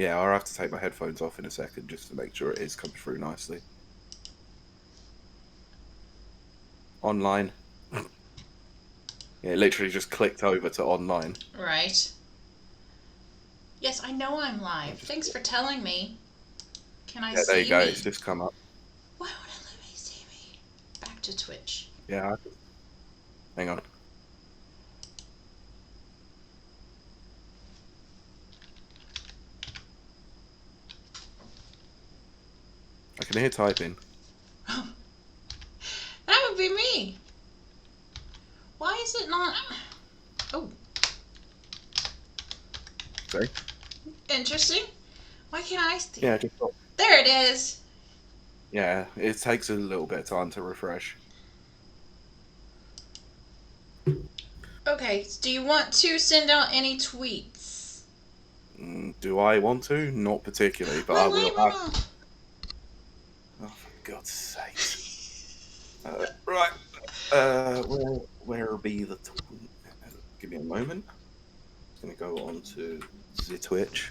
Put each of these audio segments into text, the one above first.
Yeah, I'll have to take my headphones off in a second just to make sure it is coming through nicely. Online. Yeah, it literally just clicked over to online. Right. Yes, I know I'm live. Thanks for telling me. Can I Yeah, there you see go. me? It's just come up. Why would it let me see me? Back to Twitch. Yeah. Hang on. I can hear typing. That would be me. Why is it not? Oh. Sorry? Interesting. Why can't I see? Yeah, just There it is. yeah, it takes a little bit of time to refresh. Okay, do you want to send out any tweets? Do I want to? Not particularly, but My I light will went have. off. Oh, for God's sakes. Right. Where be the tweet? Give me a moment. I'm going to go on to the Twitch.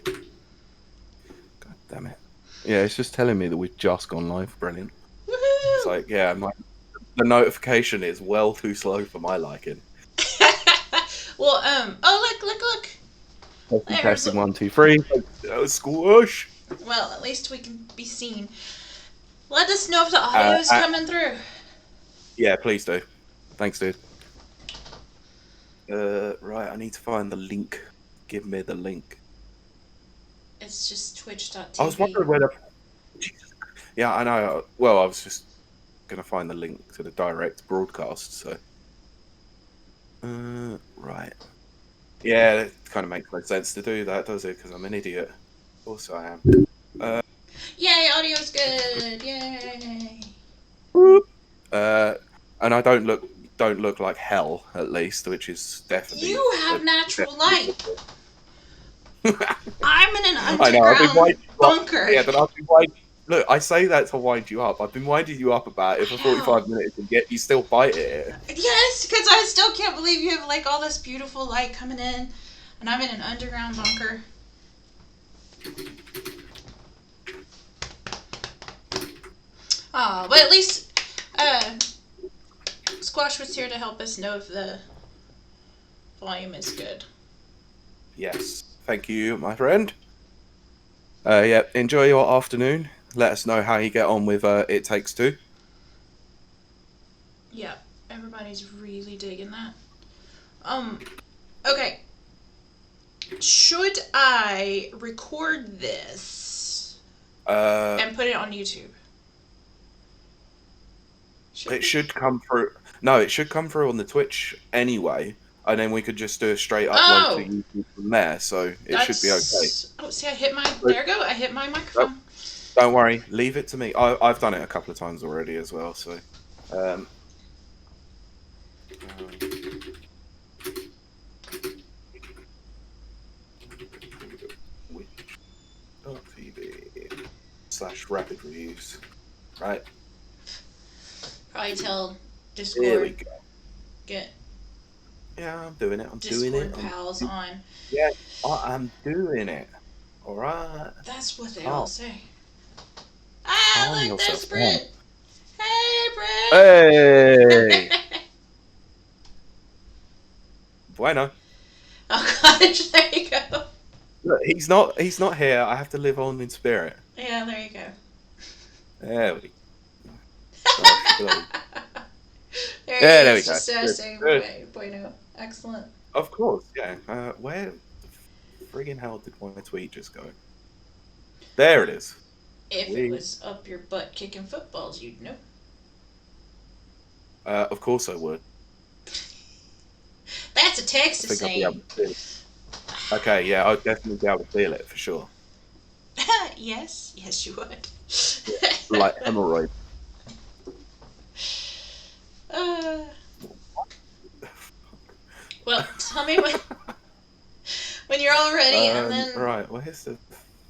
God damn it. Yeah, it's just telling me that we've just gone live. Brilliant. It's Woohoo! like, yeah, the notification is well too slow for my liking. Well, oh, look. There's, Testing 1, 2, 3. Squash. well, at least we can be seen. Let us know if the audio is coming through. Yeah, please do. Thanks, dude. Right, I need to find the link. Give me the link. It's just twitch.tv. I was wondering whether. Yeah, I know. Well, I was just going to find the link to the direct broadcast, so. Right. Yeah, it kind of makes no sense to do that, does it? Because I'm an idiot. Of course I am. Yay, audio's good. Yay. And I don't look like hell, at least, which is definitely. You have natural light. I'm in an I know. I've been underground winding you up. bunker. Yeah, but I've been winding. Look, I say that to wind you up. I've been winding you up about it for 45 minutes, and yet you still bite it. Yes, because I still can't believe you have like all this beautiful light coming in, and I'm in an underground bunker. Oh, but at least Squash was here to help us know if the volume is good. Yes, thank you, my friend. Yeah, enjoy your afternoon. Let us know how you get on with It Takes Two. Yeah, everybody's really digging that. Okay. Should I record this and put it on YouTube? It should come through. No, it should come through on the Twitch anyway, and then we could just do a straight upload to YouTube from there. So it should be okay. Oh, see, I hit my. There we go. I hit my microphone. Don't worry, leave it to me. I've done it a couple of times already as well. So, Twitch.tv/rapid reviews. Right. Probably tell Discord. There we go. Get. Yeah, I'm doing it. I'm Discord doing it. pals on. Yeah, I'm doing it. All right. That's what they all say. Ah, look, there's Brent. Hey, Brent. Hey. Bueno. Oh gosh, there you go. Look, he's not here. I have to live on in spirit. Yeah, there you go. There we go. There we go. Just saying, bueno. Excellent. Of course, yeah. Where the friggin' hell did my tweet just go? There it is. If it was up your butt kicking footballs, you'd know. Of course I would. That's a Texas saying. Okay, yeah, I'd definitely be able to feel it for sure. Yes, you would. Yeah, like hemorrhoid. Well, tell me when you're all ready, and then right. Where's the?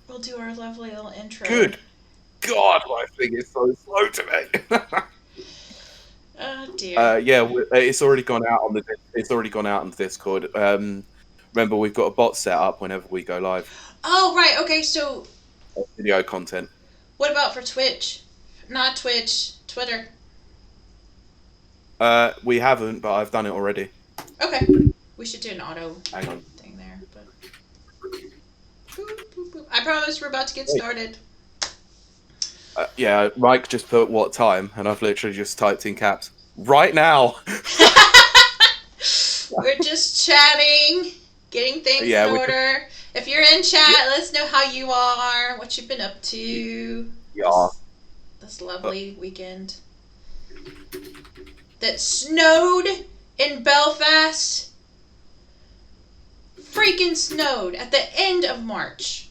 We'll do our lovely little intro. Good God, my thing is so slow today. Oh dear. Yeah, it's already gone out on the. It's already gone out on the Discord. Remember, we've got a bot set up whenever we go live. Oh, right. Okay, so Video content. what about for Twitch? Not Twitch, Twitter. We haven't, but I've done it already. Okay. We should do an auto Hang on. thing there. But boop, boop, boop. I promise we're about to get started. Yeah, Mike just put what time, and I've literally just typed in caps. Right now! We're just chatting, getting things in order. If you're in chat, let us know how you are, what you've been up to. Yeah. This lovely weekend. That snowed in Belfast. Freaking snowed at the end of March.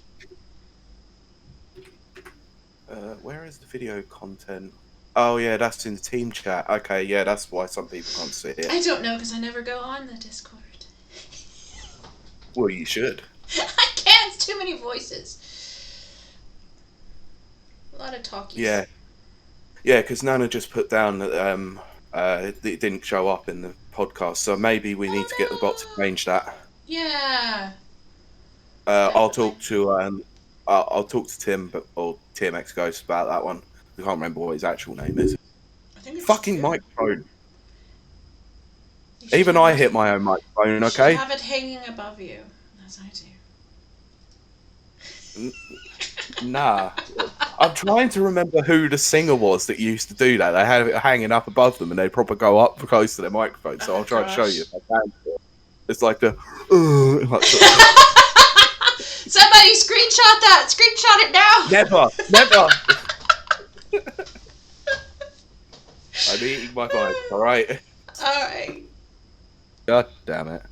Where is the video content? Oh, yeah, that's in the team chat. Okay, yeah, that's why some people can't see it. I don't know, because I never go on the Discord. Well, you should. I can't. It's too many voices. A lot of talkies. Yeah. Yeah, because Nana just put down that it didn't show up in the podcast, so maybe we need to get the bot to change that. Yeah. I'll talk to Tim, or TMX Ghost about that one. I can't remember what his actual name is. I think it's fucking microphone. Even I hit my own microphone. Okay. You have it hanging above you, as I do. Nah. I'm trying to remember who the singer was that used to do that. They had it hanging up above them, and they probably go up close to their microphone. So I'll try to show you if I can. It's like the. Somebody screenshot that! Screenshot it now! Never! I'm eating my vibe, alright? Alright. God damn it.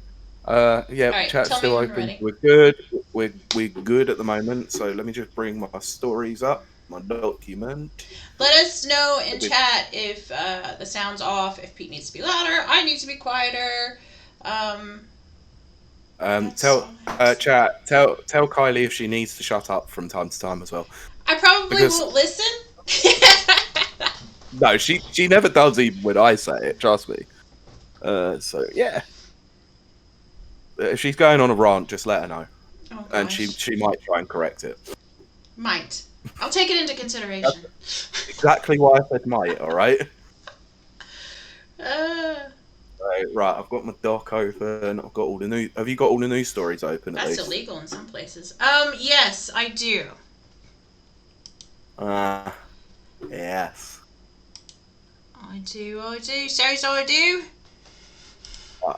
Yeah, right, chat's still open. We're good. We're good at the moment, so let me just bring my stories up, my document. Let us know in chat if the sound's off, if Pete needs to be louder, I need to be quieter. Tell Kylie if she needs to shut up from time to time as well. I probably won't listen. No, she never does, even when I say it. Trust me. So yeah, if she's going on a rant, just let her know, and she might try and correct it. Might. I'll take it into consideration. That's exactly why I said might. All right. Right, I've got my doc open. I've got all the new. Have you got all the news stories open? That's illegal in some places. Yes, I do. Yes. I do. So I do.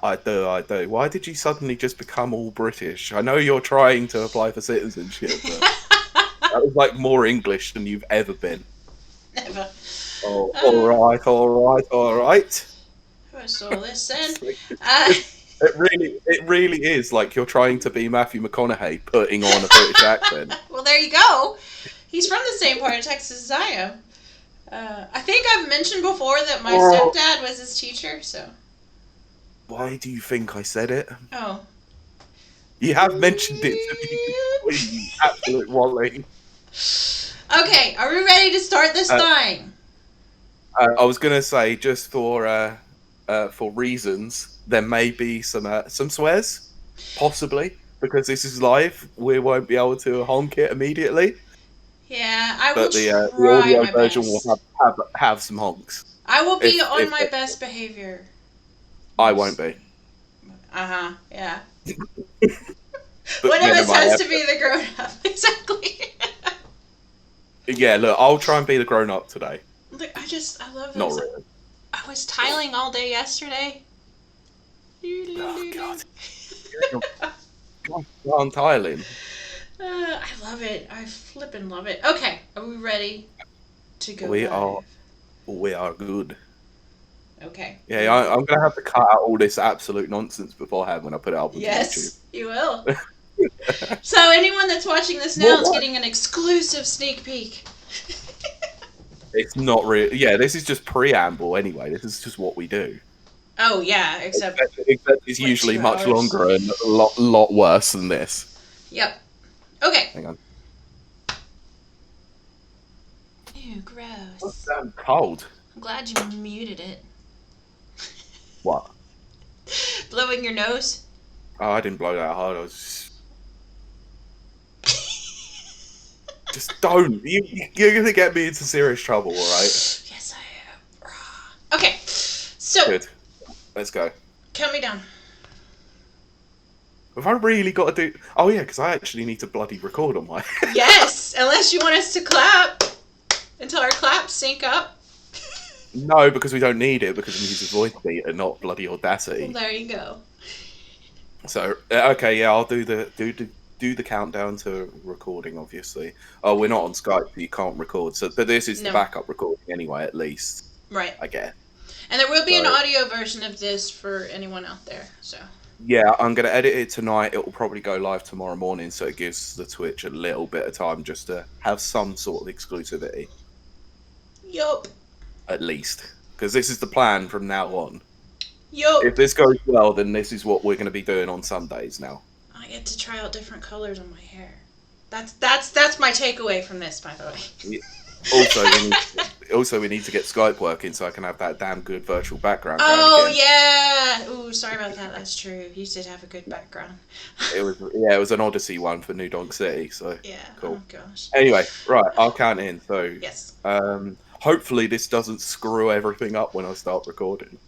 I do. Why did you suddenly just become all British? I know you're trying to apply for citizenship, but that was like more English than you've ever been. Never. Oh, all right. So listen. It really is like you're trying to be Matthew McConaughey putting on a British accent. Well, there you go. He's from the same part of Texas as I am. I think I've mentioned before that my stepdad was his teacher, so. Why do you think I said it? Oh. You have mentioned it to me, you absolute wally. Okay, are we ready to start this thing? I was gonna say, just for reasons, there may be some swears, possibly, because this is live. We won't be able to honk it immediately. Yeah, I will but the try audio my version best. will have some honks. I will be on my best behavior. I won't be. Yeah. One of us has to be the grown up. Exactly. Yeah, look, I'll try and be the grown up today. Look, I love this. Not really. I was tiling all day yesterday. Oh, God. I'm tiling. I love it. I flippin' love it. Okay, are we ready to go We are good. Okay. Yeah, I'm going to have to cut out all this absolute nonsense beforehand when I put it up on YouTube. Yes, you will. So anyone that's watching this now is getting an exclusive sneak peek. It's not really... Yeah, this is just preamble anyway. This is just what we do. Oh, yeah, except it's usually much longer and a lot worse than this. Yep. Okay. Hang on. Ew, gross. It's damn cold. I'm glad you muted it. What? Blowing your nose? Oh, I didn't blow that hard. I was just don't. You're gonna get me into serious trouble, all right? Yes, I am. Okay, so Good. Let's go. count me down. Have I really got to do? Oh yeah, because I actually need to bloody record on my. Yes, unless you want us to clap until our claps sync up. No, because we don't need it because I'm using voice beat and not bloody Well, Audacity. there you go. So okay, yeah, I'll do the countdown to recording. Obviously, oh, we're not on Skype, so you can't record. So, but this is the No. backup recording anyway, at least. Right. I guess. And there will be an So, audio version of this for anyone out there. So. yeah, I'm gonna edit it tonight. It will probably go live tomorrow morning, so it gives the Twitch a little bit of time just to have some sort of exclusivity, Yup. at least, because this is the plan from now on. Yup. If this goes well, then this is what we're going to be doing on Sundays now. I get to try out different colors on my hair. That's my takeaway from this, by the way. Also, we need to get Skype working so I can have that damn good virtual background. Oh yeah. Ooh, sorry about that. That's true. You did have a good background. It was an Odyssey one for New Donk City. So Yeah. cool. Oh gosh. Anyway, right, I'll count in. So Yes. hopefully this doesn't screw everything up when I start recording.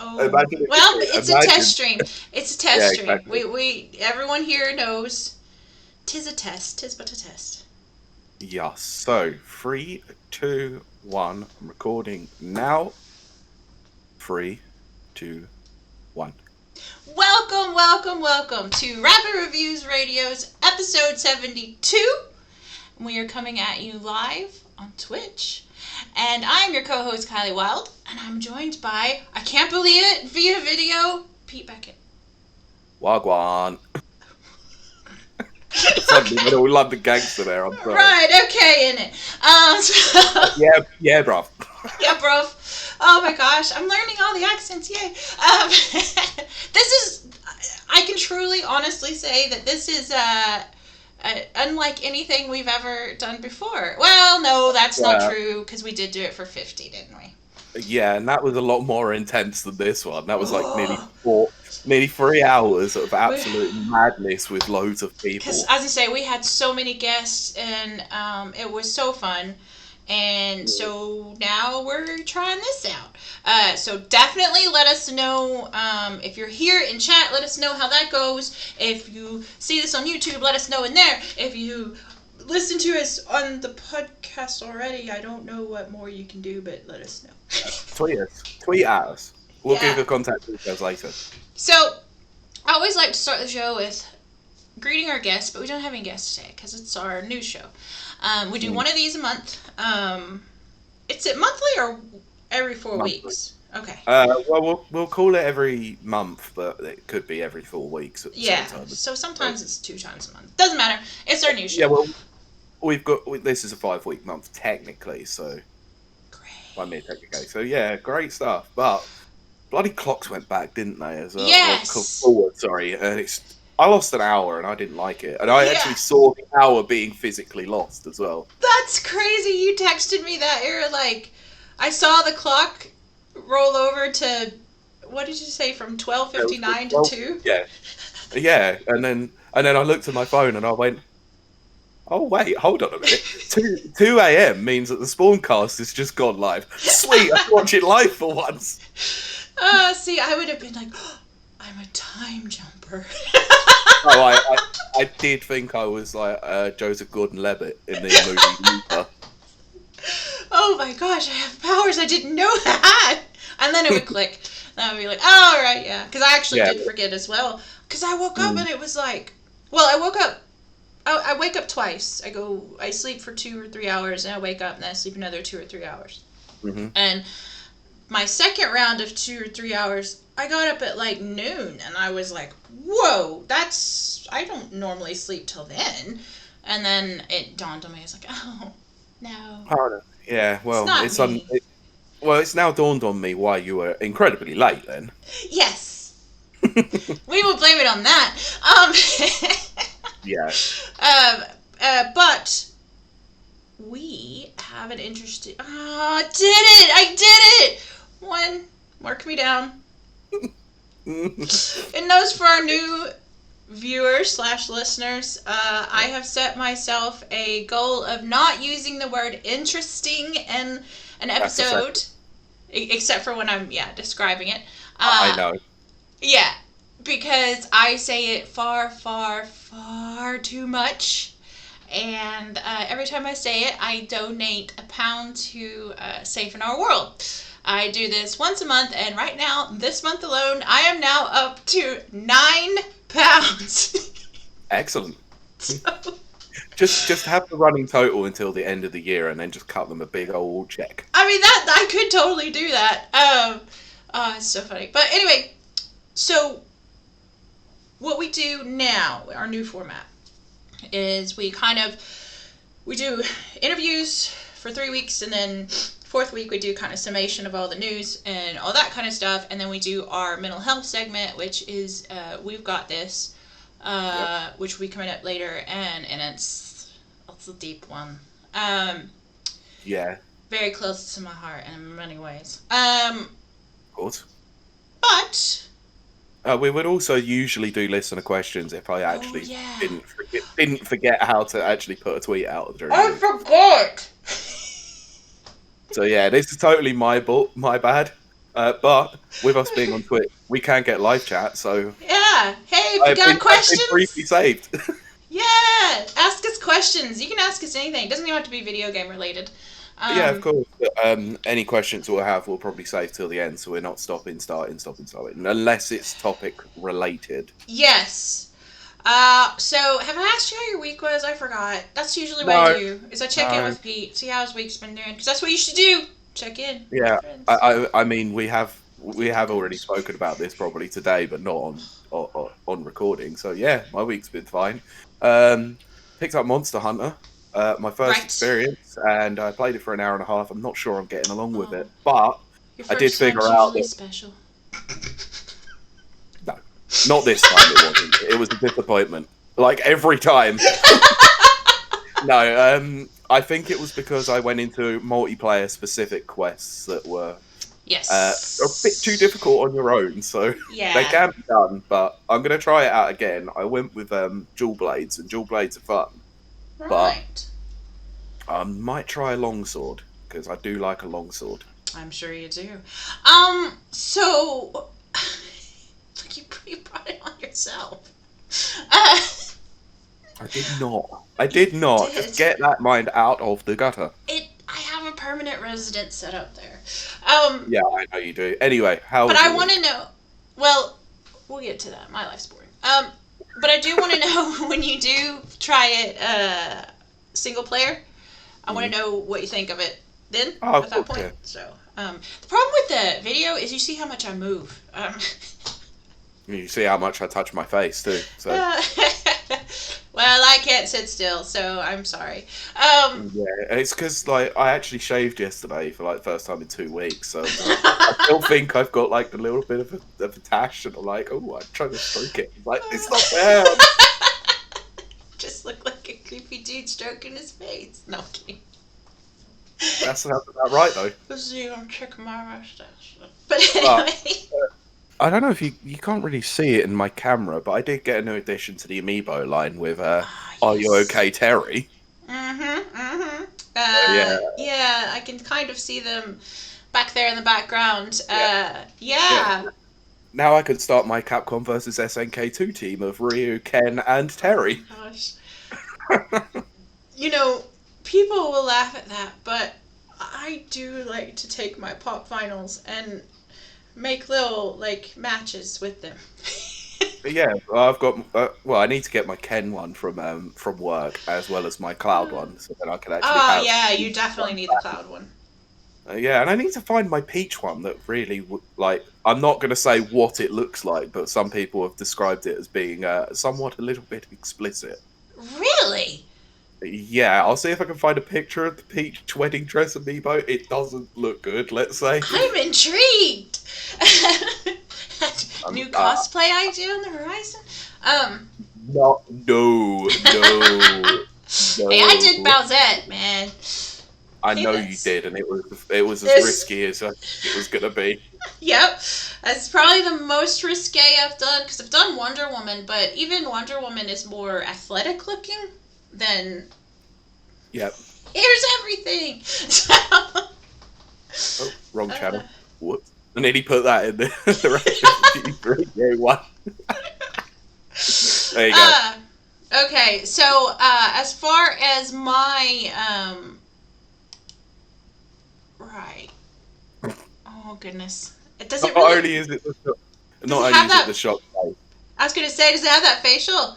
Oh. Imagine Well, it's a test stream. It's a test Yeah, stream. exactly. We everyone here knows 'tis a test. 'Tis but a test. Yes. So 3, 2, 1. I'm recording now. 3, 2, 1. Welcome, welcome, welcome to Rapid Reviews Radio's episode 72. We are coming at you live on Twitch. And I'm your co-host, Kylie Wild, and I'm joined by, I can't believe it, via video, Pete Beckett. Wagwan. Suddenly, I don't love the gangster there. I'm sorry. Right, okay, in it. Yeah, bruv. Yeah, bro. Oh my gosh, I'm learning all the accents, yay. I can truly, honestly say that this is unlike anything we've ever done before. Well, no, that's not true, because we did do it for 50, didn't we? Yeah, and that was a lot more intense than this one. That was like nearly 3 hours of absolute madness with loads of people. Because, as I say, we had so many guests, and it was so fun. And so now we're trying this out. So definitely let us know if you're here in chat. Let us know how that goes. If you see this on YouTube, let us know in there. If you listen to us on the podcast already, I don't know what more you can do, but let us know. Tweet us. Tweet at us. We'll give the contact details later. So I always like to start the show with greeting our guests, but we don't have any guests today because it's our new show. We do one of these a month. Is it monthly or every 4 weeks? Okay. Well, we'll call it every month, but it could be every 4 weeks at the same time. So sometimes it's 2 times a month. Doesn't matter. It's our new show. Yeah, well, this is a 5-week month technically, so Great. by me technically. So yeah, great stuff. But bloody clocks went back, didn't they? As well? Yes. Forward, sorry, and I lost an hour and I didn't like it. And I actually saw the hour being physically lost as well. That's crazy. You texted me that. You're like, I saw the clock roll over to, what did you say, from 12:59 to 2? Yeah. Yeah. And then I looked at my phone and I went, oh, wait, hold on a minute. 2 a.m. means that the Spawncast has just gone live. Sweet, I can watch it live for once. See, I would have been like, oh, I'm a time jumper. I did think I was like Joseph Gordon-Levitt in the movie Luther. Oh my gosh, I have powers, I didn't know that. And then it would click. And I would be like, oh, right, yeah. Because I actually did forget as well. Because I woke up and it was like, well, I woke up, I wake up twice. I sleep for 2 or 3 hours, and I wake up, and then I sleep another 2 or 3 hours. Mm-hmm. And my second round of 2 or 3 hours, I got up at like noon, and I was like, whoa, I don't normally sleep till then. And then it dawned on me, I was like, oh, no. Oh, yeah, well, it's now dawned on me why you were incredibly late then. Yes. We will blame it on that. Yeah. But we have an interesting... I did it! One, mark me down. And those for our new viewers / listeners, I have set myself a goal of not using the word interesting in an That's the second. episode, except for when I'm describing it. I know. Yeah, because I say it far, far, far too much. And every time I say it, I donate £1 to Safe in Our World. I do this once a month, and right now, this month alone, I am now up to £9. Excellent. So, Just have the running total until the end of the year, and then just cut them a big old check. I mean, that I could totally do that. It's so funny. But anyway, so what we do now, our new format, is we do interviews for 3 weeks, and then 4th week we do kind of summation of all the news and all that kind of stuff, and then we do our mental health segment, which is We've Got This, which will be coming up later, and it's a deep one. Yeah. Very close to my heart in many ways. Of course. But We would also usually do listener questions if I actually yeah. didn't forget how to actually put a tweet out during I the week. forgot. So yeah, this is totally my bad. But with us being on Twitch, we can get live chat. So Yeah. Hey, if you got questions, I've been briefly saved. yeah, ask us questions. You can ask us anything. It doesn't even have to be video game related. Yeah, of course. Any questions we'll have, we'll probably save till the end, so we're not stopping, unless it's topic related. Yes. So have I asked you how your week was? I forgot. That's usually what I do. Is I check in with Pete, see how his week's been doing, because that's what you should do. Check in. Yeah, I mean, we have already spoken about this probably today, but not on recording. So yeah, my week's been fine. Picked up Monster Hunter, my first experience, and I played it for an hour and a half. I'm not sure I'm getting along with it, but I did figure out that special. No, not this time. It wasn't. It was a disappointment, like every time. No, I think it was because I went into multiplayer specific quests that were a bit too difficult on your own, so they can be done, but I'm going to try it out again. I went with dual blades, and dual blades are fun, but I might try a longsword, because I do like a longsword. I'm sure you do. So, you brought it on yourself. I did not. Just get that mind out of the gutter. I have a permanent residence set up there. Yeah, I know you do. Anyway, how? But I want to know. Well, we'll get to that. My life's boring. But I do want to know when you do try it, single player. I want to know what you think of it. Then at that point. Yeah. So, the problem with the video is you see how much I move. You see how much I touch my face too. So. Well, I can't sit still, so I'm sorry. Yeah, it's because I actually shaved yesterday for the first time in 2 weeks, so I still think I've got a little bit of a tash, and I'm I'm trying to stroke it. It's not fair. Just look like a creepy dude stroking his face. No, I'm kidding. That's about right though. Let's see, I'm checking my mustache. But anyway. I don't know if you can't really see it in my camera, but I did get a new addition to the Amiibo line with yes. Are You Okay, Terry? Yeah, I can kind of see them back there in the background. Yeah. Now I could start my Capcom versus SNK2 team of Ryu, Ken, and Terry. Oh my gosh. People will laugh at that, but I do like to take my pop vinyls and make little matches with them. Yeah, I've got. I need to get my Ken one from work as well as my Cloud one, so then I can actually. Oh yeah, you definitely need the Cloud one. Yeah, and I need to find my Peach one that really I'm not going to say what it looks like, but some people have described it as being somewhat a little bit explicit. Really? Yeah, I'll see if I can find a picture of the Peach wedding dress amiibo. It doesn't look good, let's say. I'm intrigued. New cosplay idea on the horizon? No. Hey, I did Bowsette, man. I know you Yes. did, and it was as This. risky as I think it was gonna be. Yep. That's probably the most risque I've done because I've done Wonder Woman, but even Wonder Woman is more athletic looking than Yep. here's everything. So, Oh, wrong uh, channel. Whoops. And then he put that in the Rapid Review 3 There you go. okay, so as far as my right. Oh goodness. Does it Not really? only is it the shot, Does not it only have is it that? the shot face, I was gonna say, does it have that facial?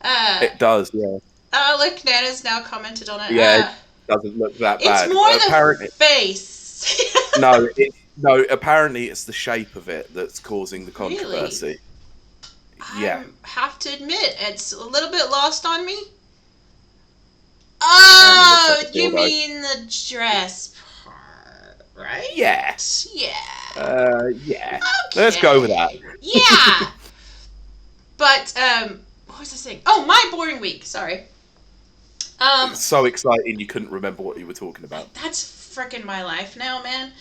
Uh, it does. Yeah. oh look, Nana's now commented on it. Yeah. It doesn't look that It's bad. more the Apparently, face. no. Apparently, it's the shape of it that's causing the Really? controversy. I Yeah. have to admit, it's a little bit lost on me. Apparently, looks like Oh, a you dildo. mean the dress part, right? Yeah. Yeah. Yeah. Let's go with that. Okay. Yeah. But what was I saying? Oh, my boring week. Sorry. It's so exciting you couldn't remember what you were talking about. That's freaking my life now, man.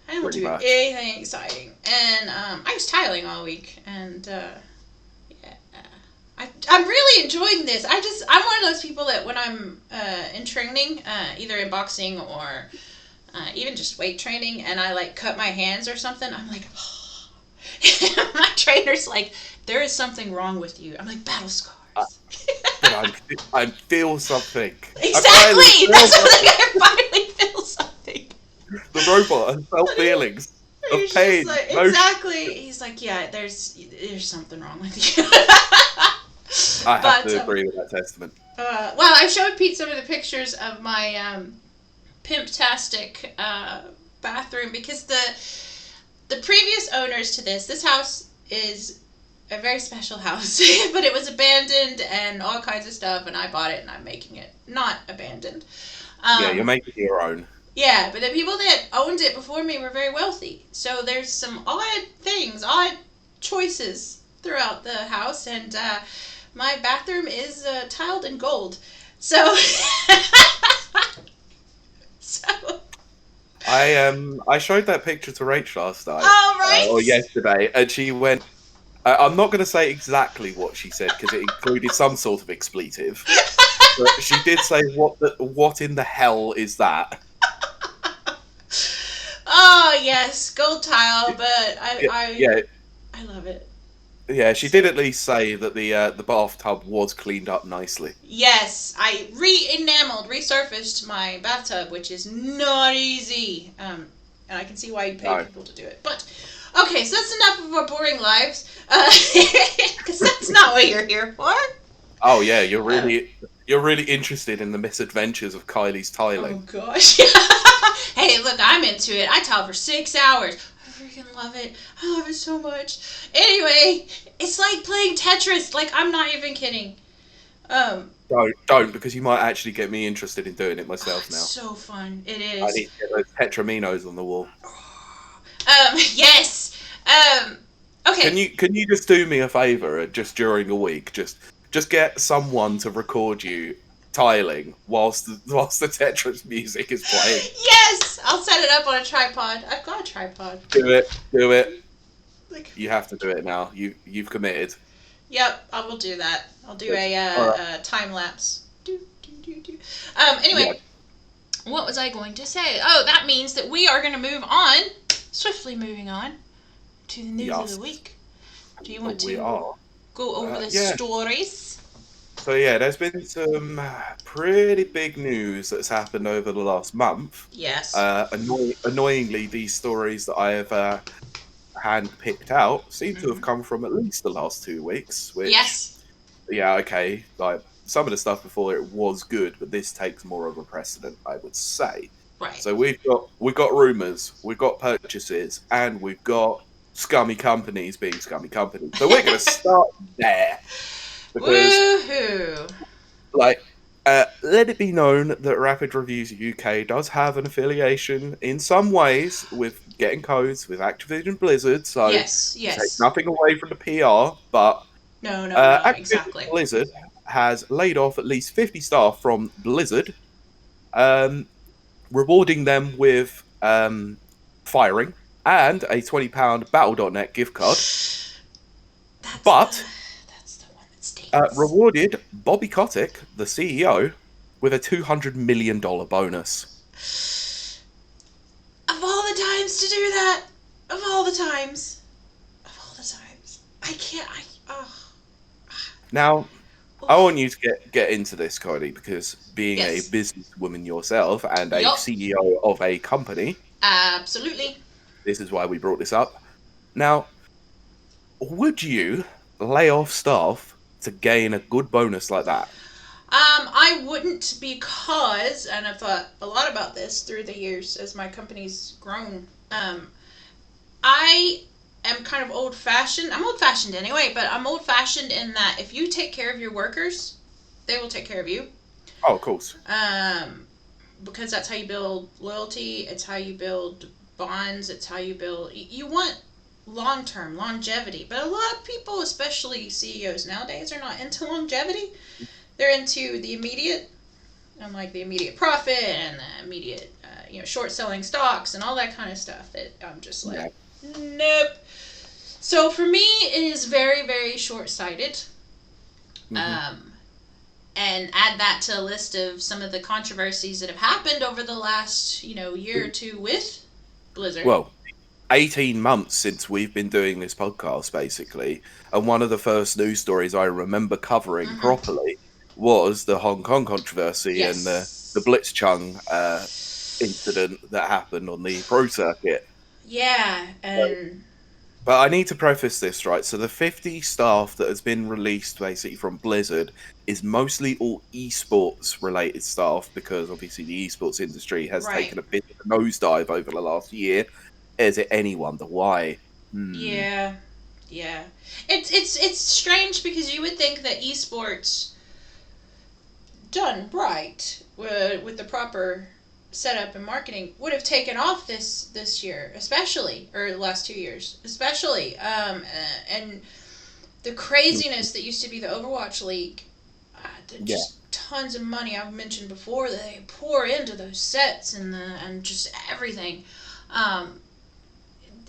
I don't Pretty do much. anything exciting, and I was tiling all week, and yeah, I'm really enjoying this. I'm one of those people that when I'm in training, either in boxing or even just weight training, and I like cut my hands or something, I'm like, my trainer's like, there is something wrong with you. I'm like, battle scars. But I feel something. Exactly. That's something I finally feel something. The robot has felt feelings of He's pain. just like, Emotion. exactly. He's like, yeah, there's something wrong with you. I have But to agree with that testament. well, I showed Pete some of the pictures of my pimptastic bathroom because the previous owners to this house is a very special house, but it was abandoned and all kinds of stuff, and I bought it and I'm making it not abandoned. Yeah, you're making your own. Yeah, but the people that owned it before me were very wealthy, so there's some odd things, odd choices throughout the house, and my bathroom is tiled in gold. So, so. I showed that picture to Rach last night, All or right. yesterday, and she went. I'm not going to say exactly what she said because it included some sort of expletive. But she did say, "What in the hell is that?" Oh yes, gold tile, but Yeah, I love it. yeah. She did at least say that the bathtub was cleaned up nicely. Yes, I re-enameled, resurfaced my bathtub, which is not easy. And I can see why you pay No. people to do it. But okay, so that's enough of our boring lives, because that's not what you're here for. Oh yeah, you're really interested in the misadventures of Kylie's Oh tiling. gosh. Hey, look, I'm into it. I tile for 6 hours. I freaking love it. I love it so much. Anyway, it's like playing Tetris. Like, I'm not even kidding. Um, Don't because you might actually get me interested in doing it myself it's now. so fun. It I is. need to get those Tetraminos on the wall. Yes. Okay. Can you just do me a favor just during the week? Just get someone to record you tiling whilst the Tetris music is playing. Yes, I'll set it up on a tripod. I've got a tripod. Do it. Like, You have to do it now. You've committed. yep, I will do that. I'll do All right. a time lapse. Anyway, Yeah. what was I going to say? Oh, that means that we are going to move on, swiftly moving on to the news of Yes. the week. Do you want We to are. go over the Yeah. stories? So yeah, there's been some pretty big news that's happened over the last month. Yes. Annoyingly, these stories that I have hand picked out seem to have come from at least the last 2 weeks. Which, Yes. yeah, okay, like some of the stuff before it was good, but this takes more of a precedent, I would say. Right. So we've got rumors, we've got purchases, and we've got scummy companies being scummy companies. So we're going to start there because, Woohoo! like, let it be known that Rapid Reviews UK does have an affiliation in some ways with getting codes with Activision Blizzard. So Yes. take Yes. nothing away from the PR, but No. Activision Exactly. Blizzard has laid off at least 50 staff from Blizzard. rewarding them with firing and a £20 Battle.net gift card, That's the but that's the one that stings. rewarded Bobby Kotick, the CEO, with a $200 million bonus. Of all the times to do that, of all the times, I can't. Now, I Oof. want you to get into this, Cody, because being a Yes. businesswoman yourself and a Yup. CEO of a company, Absolutely. this is why we brought this up. Now, would you lay off staff to gain a good bonus like that? I wouldn't because, and I've thought a lot about this through the years as my company's grown. I am kind of old fashioned. I'm old fashioned anyway, but I'm old fashioned in that if you take care of your workers, they will take care of you. Oh, of course. Um, because that's how you build loyalty. It's how you build bonds. It's how you build. You want long term longevity, but a lot of people, especially CEOs nowadays, are not into longevity. They're into the immediate and like the immediate profit and the immediate, short selling stocks and all that kind of stuff. That I'm just Yeah. like, nope. So for me, it is very, very short sighted. Hmm. Um, and add that to a list of some of the controversies that have happened over the last, year or two with Blizzard. Well, 18 months since we've been doing this podcast, basically. And one of the first news stories I remember covering Mm-hmm. properly was the Hong Kong controversy and the Yes. Blitzchung incident that happened on the pro circuit. Yeah, and But I need to preface this, right? So the 50 staff that has been released basically from Blizzard is mostly all esports related staff because obviously the esports industry has right. taken a bit of a nosedive over the last year. Is it any wonder why? Hmm. Yeah, yeah. It's strange because you would think that esports done right with the proper setup and marketing would have taken off this year, especially or the last 2 years, especially. And the craziness that used to be the Overwatch League, Yeah. just tons of money I've mentioned before that they pour into those sets and just everything. Um,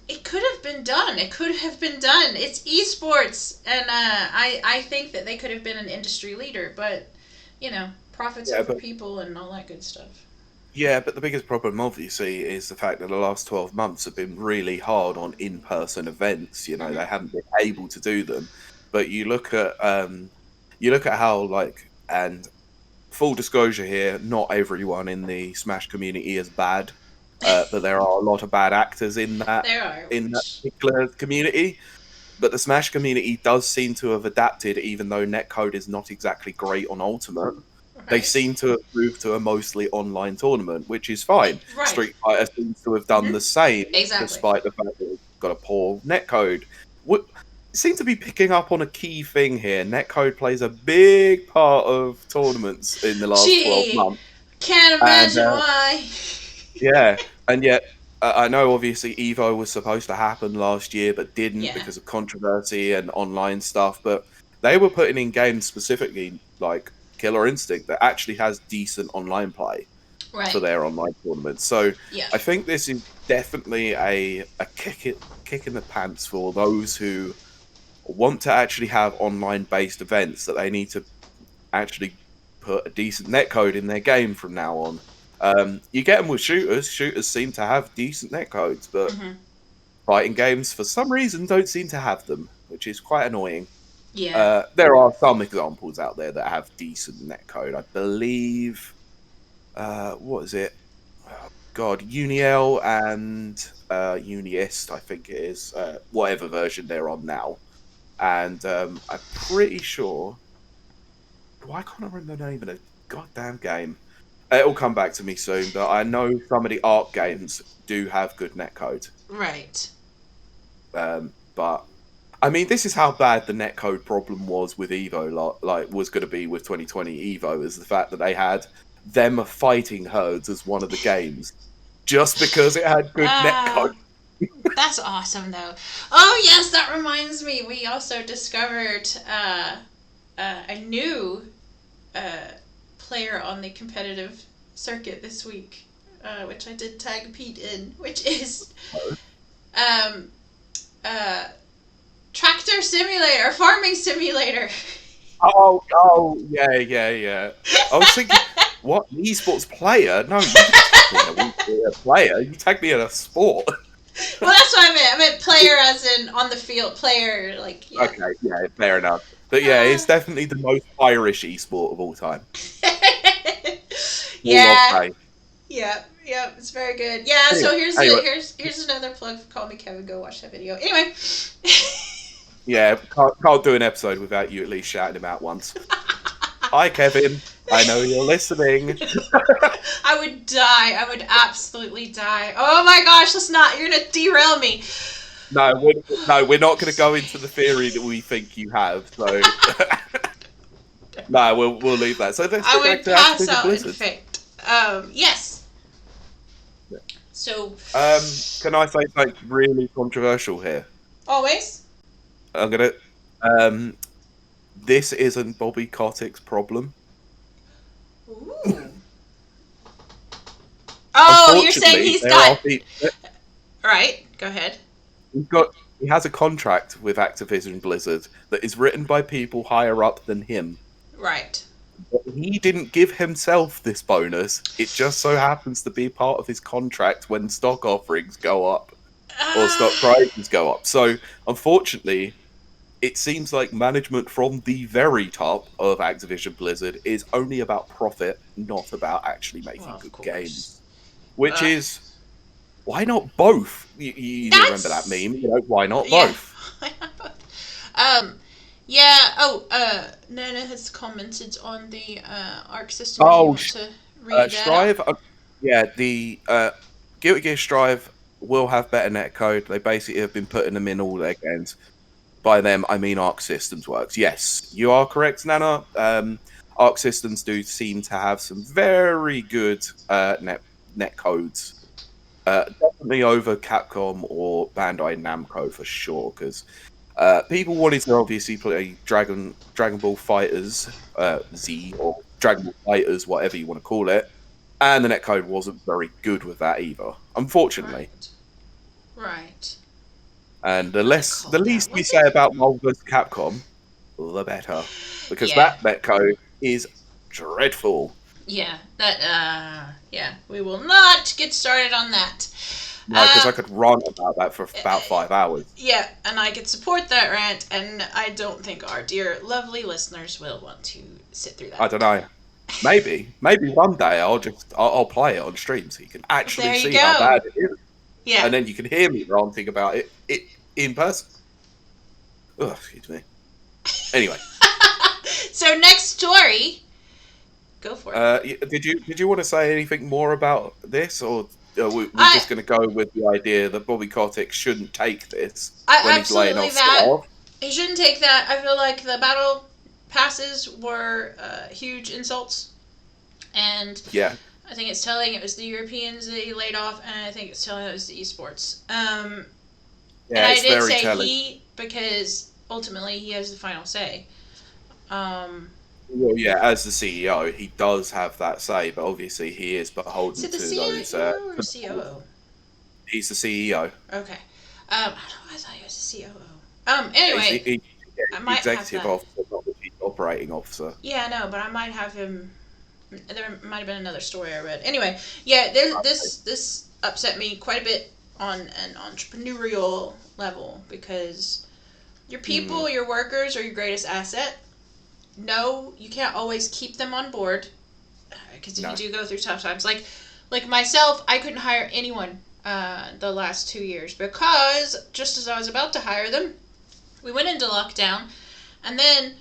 it could have been done. It could have been done. It's esports, and I think that they could have been an industry leader, but profits Yeah, over but people and all that good stuff. the biggest problem obviously is the fact that the last 12 months have been really hard on in-person events. You know, Mm-hmm. they haven't been able to do them. But you look at how like and full disclosure here, not everyone in the Smash community is bad, but there are a lot of bad actors There are, in that which particular community. But the Smash community does seem to have adapted, even though netcode is not exactly great on Ultimate. They right, seem to have moved to a mostly online tournament, which is fine. right, Street Fighter seems to have done mm-hmm. the same, Exactly. despite the fact that it's got a poor netcode. What seem to be picking up on a key thing here. Netcode plays a big part of tournaments in the last 12 Gee, months. can't And imagine why. yeah, and yet I know obviously Evo was supposed to happen last year, but didn't Yeah, because of controversy and online stuff. But they were putting in games specifically like Killer Instinct that actually has decent online play for right. their online tournaments. So Yeah, I think this is definitely a kick in the pants for those who want to actually have online based events that they need to actually put a decent netcode in their game from now on. You get them with shooters. Shooters seem to have decent netcodes, but mm-hmm. fighting games for some reason don't seem to have them, which is quite annoying. Yeah, There are some examples out there that have decent netcode. I believe, what is it? Oh, God, Uniel and Uniest, I think it is, whatever version they're on now. And I'm pretty sure. Why can't I remember the name of the goddamn game? It'll come back to me soon, but I know some of the art games do have good netcode. right. But I mean, this is how bad the netcode problem was with Evo. Like was going to be with 2020 Evo is the fact that they had them fighting herds as one of the games just because it had good netcode. Uh, that's awesome, though. Oh, yes, that reminds me. We also discovered a new uh, player on the competitive circuit this week. which I did tag Pete in, which is um, uh, tractor simulator, farming simulator. Yeah. I was thinking, what, an esports player? No, you didn't tag me in a player. You tagged me in a sport. Well, that's what I meant. I meant player as in on the field, player, like, yeah. Okay, yeah, fair enough. But yeah, Uh, it's definitely the most Irish esport of all time. All I'll yeah. say. Yeah, it's very good. Yeah, Anyway, so anyway, here's another plug for Call Me Kevin. Go watch that video. Anyway. yeah, can't do an episode without you at least shouting him out once. Hi, Kevin. I know you're listening. I would die. I would absolutely die. Oh my gosh, let's not. You're gonna derail me. No, we're not going to go into the theory that we think you have. So, no, we'll leave that. So let's I get back would to pass Activision out in Blizzard. faint. Yes. So. Can I say something really controversial here? Always. I'm gonna. Um, this isn't Bobby Kotick's problem. Ooh. Oh, you're saying Unfortunately, he's there got. are Right. Go ahead. he has a contract with Activision Blizzard that is written by people higher up than him. Right. But he didn't give himself this bonus. It just so happens to be part of his contract when stock offerings go up or stock prices go up. So, unfortunately, it seems like management from the very top of Activision Blizzard is only about profit, not about actually making Well, of good course. games. Which is, why not both? You remember that meme? You know, why not both? Yeah. Oh, Nana has commented on the Arc system. Oh, Do you want to read that Strive. out? Yeah, the Guilty Gear Strive will have better netcode. They basically have been putting them in all their games. By them, I mean Arc Systems Works. Yes, you are correct, Nana. Arc Systems do seem to have some very good net codes. Definitely over Capcom or Bandai Namco for sure, because people wanted to obviously play Dragon Ball Fighters Z or Dragon Ball Fighters, whatever you want to call it, and the netcode wasn't very good with that either, unfortunately. Right. And the least we say about Marvel vs. Capcom, the better, because that netcode is dreadful. Yeah. Yeah. We will not get started on that. No, because I could rant about that for about 5 hours. Yeah, and I could support that rant, and I don't think our dear, lovely listeners will want to sit through that. I don't know. Maybe one day I'll play it on stream so you can actually see how bad it is. Yeah. And then you can hear me ranting about it in person. Ugh, excuse me. Anyway. So next story. Go for it. Did you want to say anything more about this, or we're just going to go with the idea that Bobby Kotick shouldn't take this when he's laying off staff? He shouldn't take that. I feel like the battle passes were huge insults, and yeah, I think it's telling it was the Europeans that he laid off, and I think it's telling it was the esports. And I did say telling. He, because ultimately he has the final say. Well, yeah, as the CEO, he does have that say, but obviously he is beholden to those. Or COO? He's the CEO. Okay. I thought he was the COO. Anyway, I might executive have officer, not the chief operating officer. Yeah, no, but I might have him. There might have been another story I read. Anyway, yeah, this upset me quite a bit on an entrepreneurial level, because your people, your workers, are your greatest asset. No, you can't always keep them on board, because if you do go through tough times, like myself, I couldn't hire anyone the last 2 years, because just as I was about to hire them, we went into lockdown, and then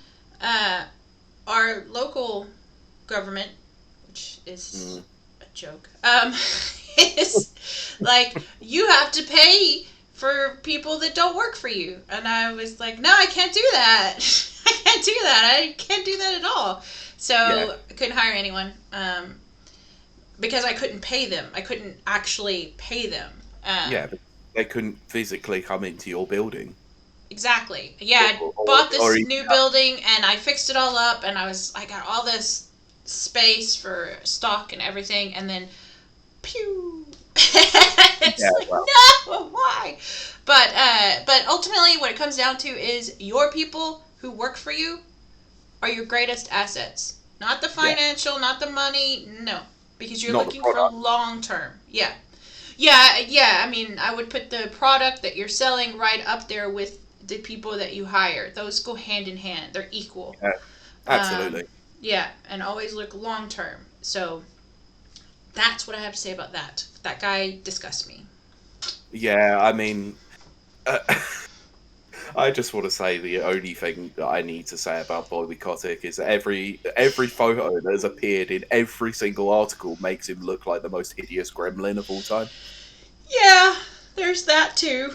our local government, which is a joke, is like, you have to pay for people that don't work for you. And I was like, no, I can't do that. I can't do that. I can't do that at all. So I couldn't hire anyone because I couldn't pay them. I couldn't actually pay them. But they couldn't physically come into your building. Exactly. Yeah, I bought this new building, and I fixed it all up, and I got all this space for stock and everything, and then pew. It's Yeah, like, well, no, why? But ultimately, what it comes down to is your people who work for you are your greatest assets. Not the yeah, financial, not the money, no. Because you're not the looking for product. long term. Yeah. Yeah. I mean, I would put the product that you're selling right up there with the people that you hire. Those go hand in hand. They're equal. Yeah, Um, absolutely. yeah, and always look long term. So that's what I have to say about that. That guy disgusts me. Yeah, I mean, uh, I just want to say the only thing that I need to say about Bobby Kotick is that every photo that has appeared in every single article makes him look like the most hideous gremlin of all time. Yeah, there's that too.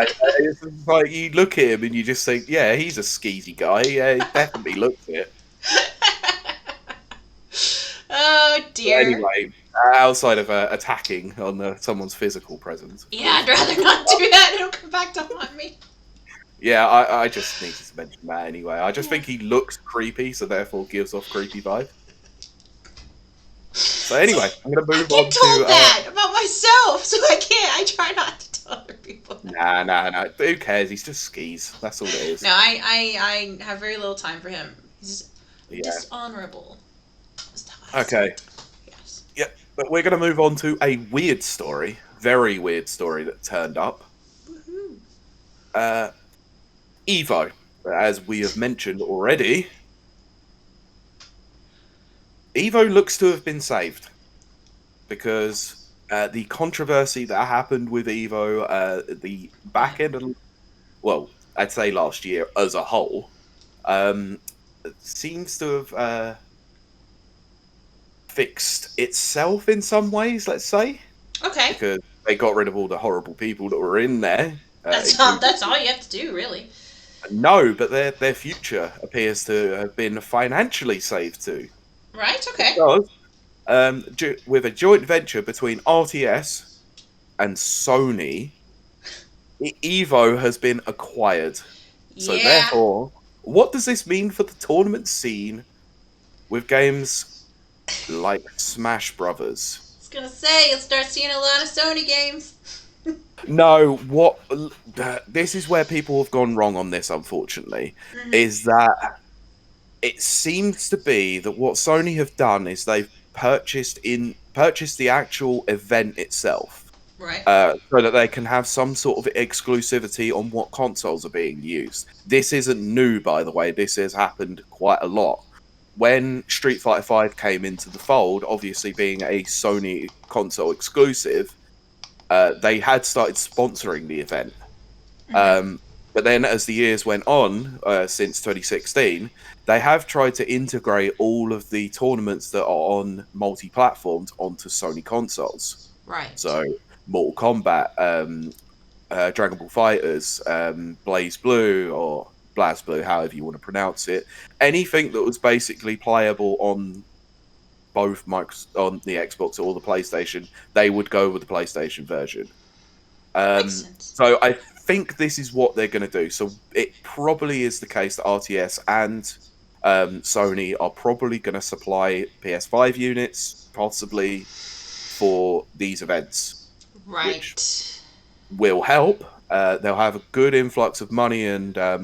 It's just like you look at him and you just think, yeah, he's a skeezy guy. Yeah, he definitely looks it. Oh But dear. anyway, outside of attacking on someone's physical presence, of Yeah, I'd course. rather not do that. It'll come back to haunt me. Yeah, I just needed to mention that anyway. I just Yeah. think he looks creepy, so therefore gives off creepy vibe. So See, anyway, I'm gonna I move get on to told that about myself, so I can't. I try not to tell other people that. nah. Who cares? He's just skis. That's all it No, is. I have very little time for him. He's Yeah. dishonorable. That's how I say Okay. it. Yes. Yep. But we're gonna move on to a weird story, very weird story that turned up. Woohoo. Uh, Evo, as we have mentioned already, Evo looks to have been saved because the controversy that happened with Evo, the Yeah. back end of, well, I'd say last year as a whole, um, seems to have fixed itself in some ways, let's say, Okay. because they got rid of all the horrible people that were in there, That's all. including. That's all you have to do, really. No, but their future appears to have been financially saved too, Right. Okay. because with a joint venture between RTS and Sony, Evo has been acquired. So Yeah. therefore, what does this mean for the tournament scene with games like Smash Brothers? I was gonna say you'll start seeing a lot of Sony games. No, this is where people have gone wrong on this, unfortunately, Hmm. is that it seems to be that what Sony have done is they've purchased the actual event itself, Right. so that they can have some sort of exclusivity on what consoles are being used. This isn't new, by the way. This has happened quite a lot. When Street Fighter V came into the fold, obviously being a Sony console exclusive, they had started sponsoring the event. Hmm. Um, but then, as the years went on, since 2016, they have tried to integrate all of the tournaments that are on multi-platforms onto Sony consoles. Right. So, Mortal Kombat, Dragon Ball Fighters, Blaze Blue, or Blaz Blue, however you want to pronounce it, anything that was basically playable on both mics on the Xbox or the PlayStation, they would go with the PlayStation version. Makes sense. So I think this is what they're going to do. So it probably is the case that RTS and Sony are probably going to supply PS5 units, possibly for these events, which Right. will help. They'll have a good influx of money and a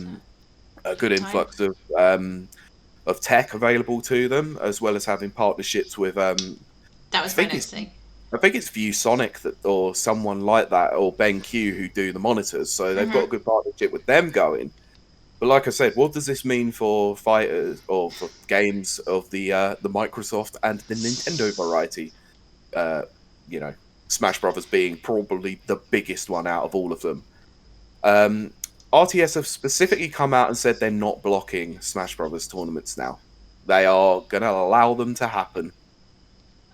good Time. influx of tech available to them, as well as having partnerships with That I was my think next it's thing. I think it's ViewSonic that, or someone like that, or BenQ who do the monitors. So they've got Hmm. a good partnership with them going. But like I said, what does this mean for fighters or for games of the Microsoft and the Nintendo variety? Uh, you know, Smash Brothers being probably the biggest one out of all of them. Um, RTS have specifically come out and said they're not blocking Smash Brothers tournaments now. They are going to allow them to happen,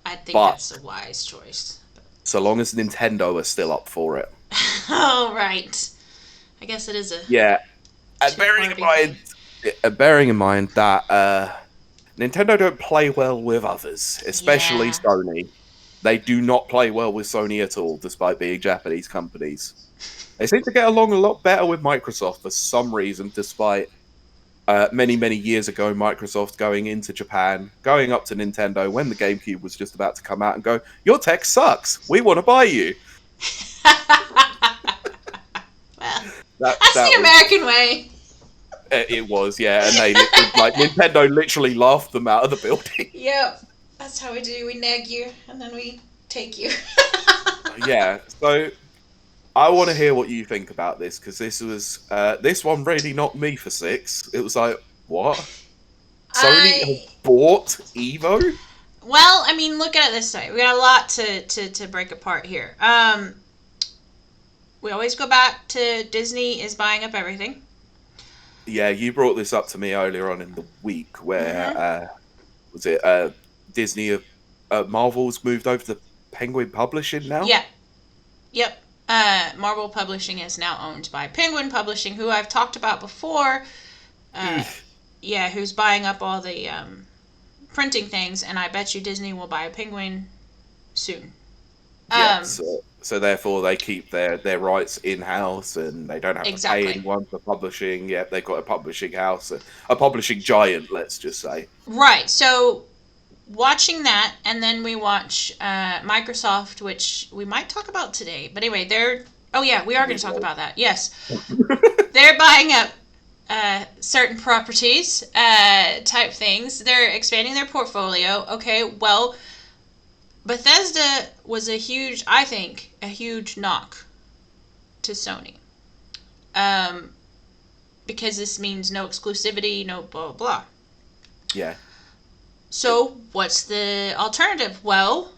I think but that's a wise choice. so long as Nintendo are still up for it. Oh, right. I guess it is a Yeah, and two-party thing. bearing in mind that Nintendo don't play well with others, especially Yeah. Sony. They do not play well with Sony at all, despite being Japanese companies. They seem to get along a lot better with Microsoft for some reason, despite many years ago, Microsoft going into Japan, going up to Nintendo when the GameCube was just about to come out and go, "Your tech sucks. We want to buy you." Well, that's That the was American way. it was, yeah, and like Nintendo literally laughed them out of the building. Yep. That's how we do. We nag you, and then we take you. Yeah, so I want to hear what you think about this because this one really knocked me for six. It was like, what? Sony has I bought Evo? Well, I mean, look at it this way. We got a lot to break apart here. We always go back to Disney is buying up everything. Yeah, you brought this up to me earlier on in the week where Mm-hmm. was it Disney Marvel's moved over to Penguin Publishing now? Yeah. Yep. Marvel Publishing is now owned by Penguin Publishing, who I've talked about before. Uh, Eugh. yeah, who's buying up all the printing things, and I bet you Disney will buy a Penguin soon. Yeah, Um, so therefore they keep their rights in house and they don't have to pay exactly. anyone for publishing. Yeah, they've got a publishing house, a publishing giant, let's just say. Right. So watching that, and then we watch Microsoft, which we might talk about today. But anyway, they're oh yeah, we are going We to talk will. about that. Yes, they're buying up certain properties, type things. They're expanding their portfolio. Okay, well, Bethesda was I think, a huge knock to Sony. Um, because this means no exclusivity, no blah blah blah. Yeah. So what's the alternative? Well,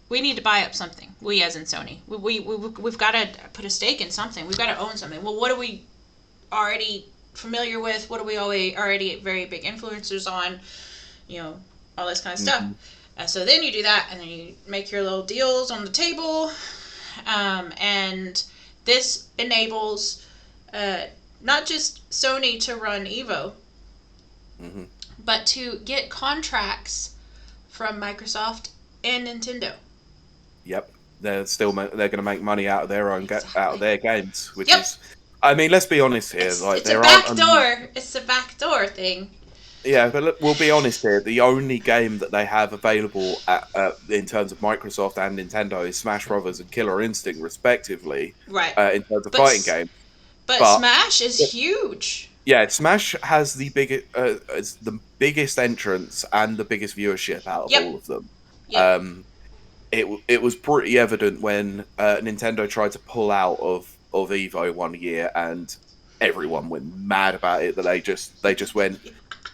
we need to buy up something. We, as in Sony, we've got to put a stake in something. We've got to own something. Well, what are we already familiar with? What are we already very big influencers on? You know, all this kind of stuff. Hmm. So then you do that, and then you make your little deals on the table, and this enables not just Sony to run Evo, Hmm. but to get contracts from Microsoft and Nintendo. Yep. They're going to make money out of their own out of Exactly. their games, which Yep. is. I mean, let's be honest here. Like It's a there aren't. back door. It's a back door thing. Yeah, but look, we'll be honest here. The only game that they have available in terms of Microsoft and Nintendo is Smash Brothers and Killer Instinct, respectively, Right. in terms of But fighting games. but But Smash is huge. yeah, Smash has the biggest entrance and the biggest viewership out of Yep. all of them. Yep. It was pretty evident when Nintendo tried to pull out of Evo one year, and everyone went mad about it. That they just went,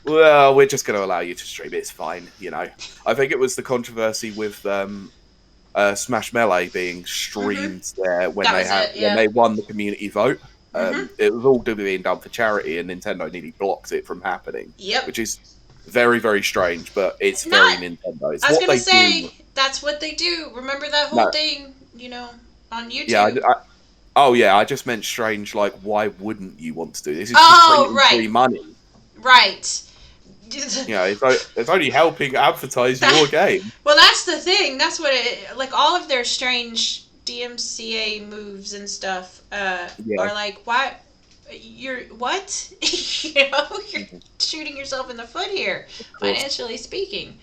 well, we're just going to allow you to stream. It's fine, you know. I think it was the controversy with Smash Melee being streamed there when That was it, when yeah. they won the community vote. Mhm. It was all being done for charity, and Nintendo nearly blocked it from happening, Yep. which is very, very strange. But it's Not- very Nintendo. It's I was what gonna they say do. that's what they do. Remember that whole No, thing, on YouTube? yeah. Oh yeah, I just meant strange. Like, why wouldn't you want to do this? It's just Oh, bringing right. free money. Right. You know, it's only helping advertise your game. Well, that's the thing. That's what like all of their strange DMCA moves and stuff Yeah. are like, why? You're what? You're shooting yourself in the foot here, financially speaking.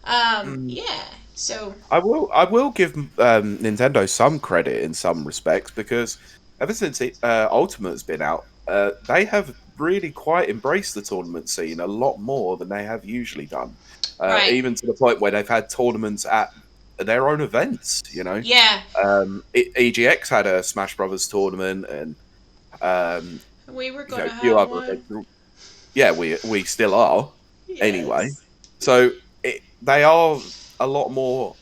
Yeah. So. I will give Nintendo some credit in some respects because ever since Ultimate's been out, they have really quite embraced the tournament scene a lot more than they have usually done. Right. Even to the point where they've had tournaments at their own events. You know, Yeah. EGX had a Smash Brothers tournament, and We were you going know, to a few have other one. events. Yeah, we still are anyway. Yes. So they are a lot more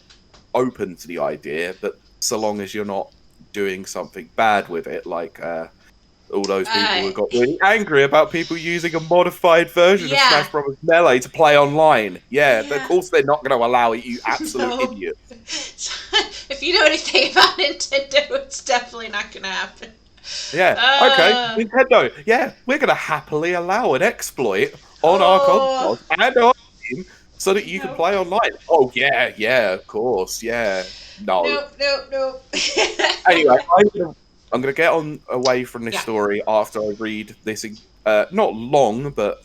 open to the idea, but so long as you're not doing something bad with it, like all those people who got really angry about people using a modified version of Yeah. Smash Bros. Melee to play online. Yeah, Yeah. of course they're not going to allow it, you absolute No. idiot. If you know anything about Nintendo, it's definitely not going to happen. Yeah, okay, Nintendo, yeah, we're going to happily allow an exploit on our console and our game so that you can play online. Oh, yeah, of course, yeah. No. Nope. Anyway, I'm going to get on away from this Yeah. story after I read this not long, but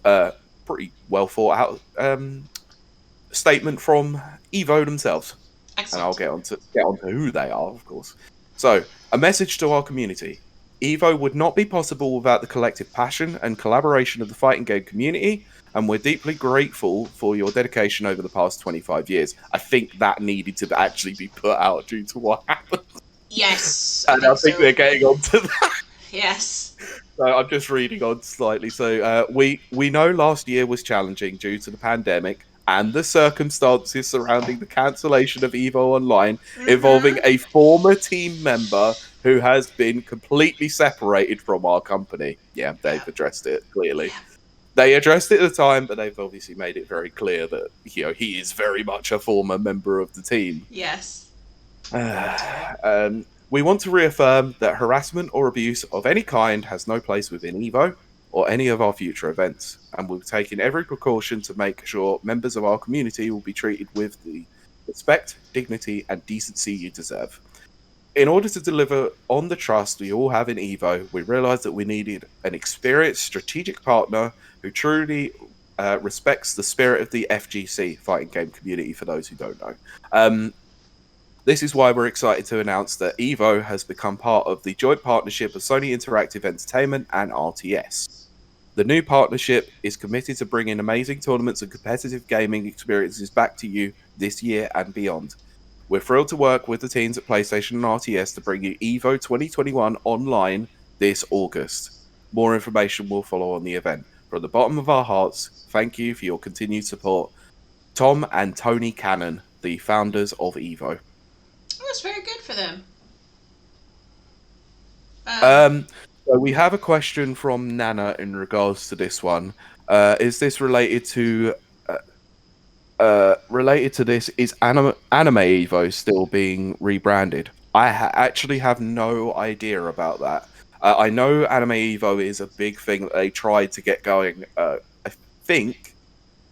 uh, pretty well thought out statement from Evo themselves, and I'll Excellent. get on to who they are, of course. So, a message to our community: Evo would not be possible without the collective passion and collaboration of the fighting game community, and we're deeply grateful for your dedication over the past 25 years. I think that needed to actually be put out due to what happened, Yes, I and I think think so. they're getting onto that. Yes. So I'm just reading on slightly. So we know last year was challenging due to the pandemic and the circumstances surrounding the cancellation of Evo Online, involving Mm-hmm. a former team member who has been completely separated from our company. Yeah, they've Yeah. addressed it clearly. Yeah. They addressed it at the time, but they've obviously made it very clear that he is very much a former member of the team. Yes. Oh Uh, dear. we want to reaffirm that harassment or abuse of any kind has no place within Evo or any of our future events, and we've taken every precaution to make sure members of our community will be treated with the respect, dignity, and decency you deserve. In order to deliver on the trust we all have in Evo, we realized that we needed an experienced strategic partner who truly respects the spirit of the FGC fighting game community. For those who don't know, um, this is why we're excited to announce that Evo has become part of the joint partnership of Sony Interactive Entertainment and RTS. The new partnership is committed to bringing amazing tournaments and competitive gaming experiences back to you this year and beyond. We're thrilled to work with the teams at PlayStation and RTS to bring you Evo 2021 online this August. More information will follow on the event. From the bottom of our hearts, thank you for your continued support. Tom and Tony Cannon, the founders of Evo. It was very good for them. Um. Um, so we have a question from Nana in regards to this one. Is this uh, related to this? Is Anime Evo still being rebranded? I actually have no idea about that. I know Anime Evo is a big thing that they tried to get going. I think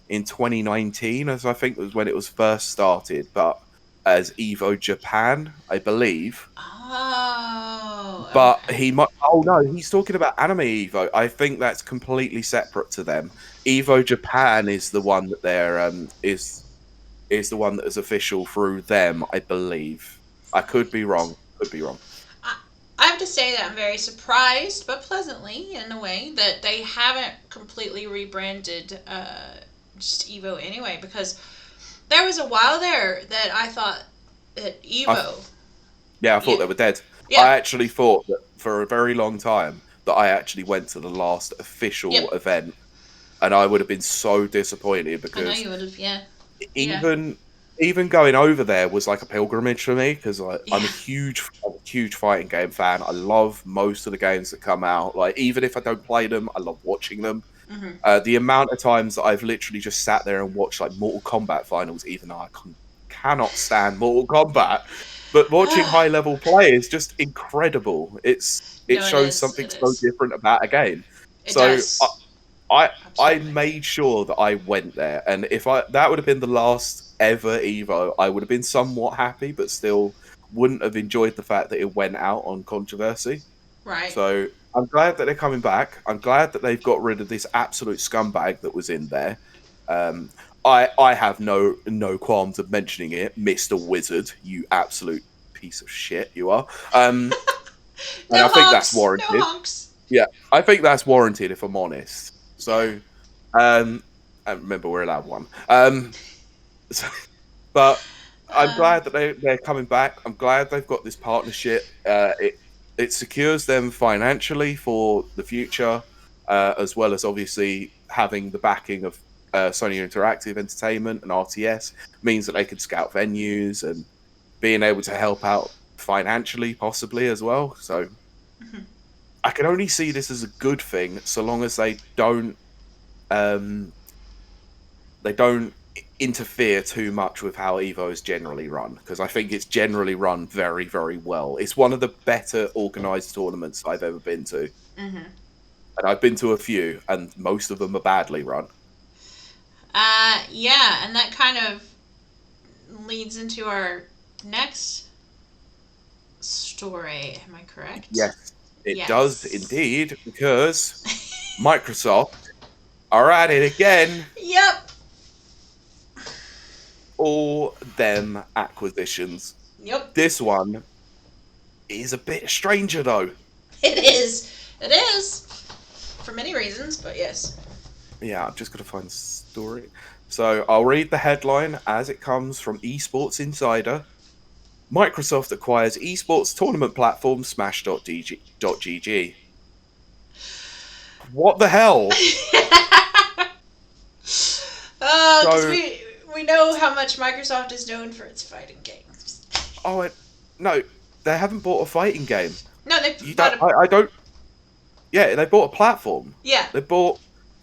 in 2019, as I think was when it was first started, but as Evo Japan, I believe. Oh. But Okay. he might. Oh no, he's talking about Anime Evo. I think that's completely separate to them. Evo Japan is the one that they're is the one that is official through them. I believe. I could be Right. wrong. Could be wrong. I, I have to say that I'm very surprised, but pleasantly in a way, that they haven't completely rebranded just Evo anyway, because there was a while there that I thought that I Evo. Yeah, I thought Yeah. they were dead. I Yeah. actually thought that for a very long time that I actually went to the last official Yep. event, and I would have been so disappointed I know because you would have. Yeah. Yeah. even even going over there was like a pilgrimage for me because I'm Yeah. a huge fighting game fan. I love most of the games that come out. Like even if I don't play them, I love watching them. Hmm. The amount of times that I've literally just sat there and watched like Mortal Kombat finals, even though cannot stand Mortal Kombat, but watching high level play is just incredible. It No, it shows is. something It so is. different about a game. It So does. I Absolutely. made sure that I went there, and if I that would have been the last ever Evo, I would have been somewhat happy, but still wouldn't have enjoyed the fact that it went out on controversy. Right. So I'm glad that they're coming back. I'm glad that they've got rid of this absolute scumbag that was in there. Um, I have no qualms of mentioning it, Mister Wizard. You absolute piece of shit, you are. And I No think that's honks. No warranted. honks. Yeah, I think that's warranted if I'm honest. Yeah. So, and remember we're allowed one. So, but I'm Um. glad that they're coming back. I'm glad they've got this partnership. It secures them financially for the future, as well as obviously having the backing of Sony Interactive Entertainment and RTS means that they can scout venues and being able to help out financially, possibly as well. So Mhm. I can only see this as a good thing so long as um, they don't interfere too much with how Evo is generally run because I think it's generally run very very well. It's one of the better organized tournaments I've ever been to, Mhm. and I've been to a few, and most of them are badly run. Yeah, and that kind of leads into our next story. Am I correct? Yes, it does Yes. indeed because Microsoft are at it again. Yep. All them acquisitions. Yep. This one is a bit stranger though. It is. It is. For many reasons, but yes. Yeah, I'm just going to find the story. So I'll read the headline as it comes from Esports Insider. Microsoft acquires esports tournament platform Smash.gg. What the hell? Because So, we know how much Microsoft is known for its fighting games. oh no, they haven't bought a fighting game. No, they You bought don't. a I don't. Yeah, they bought a platform. yeah.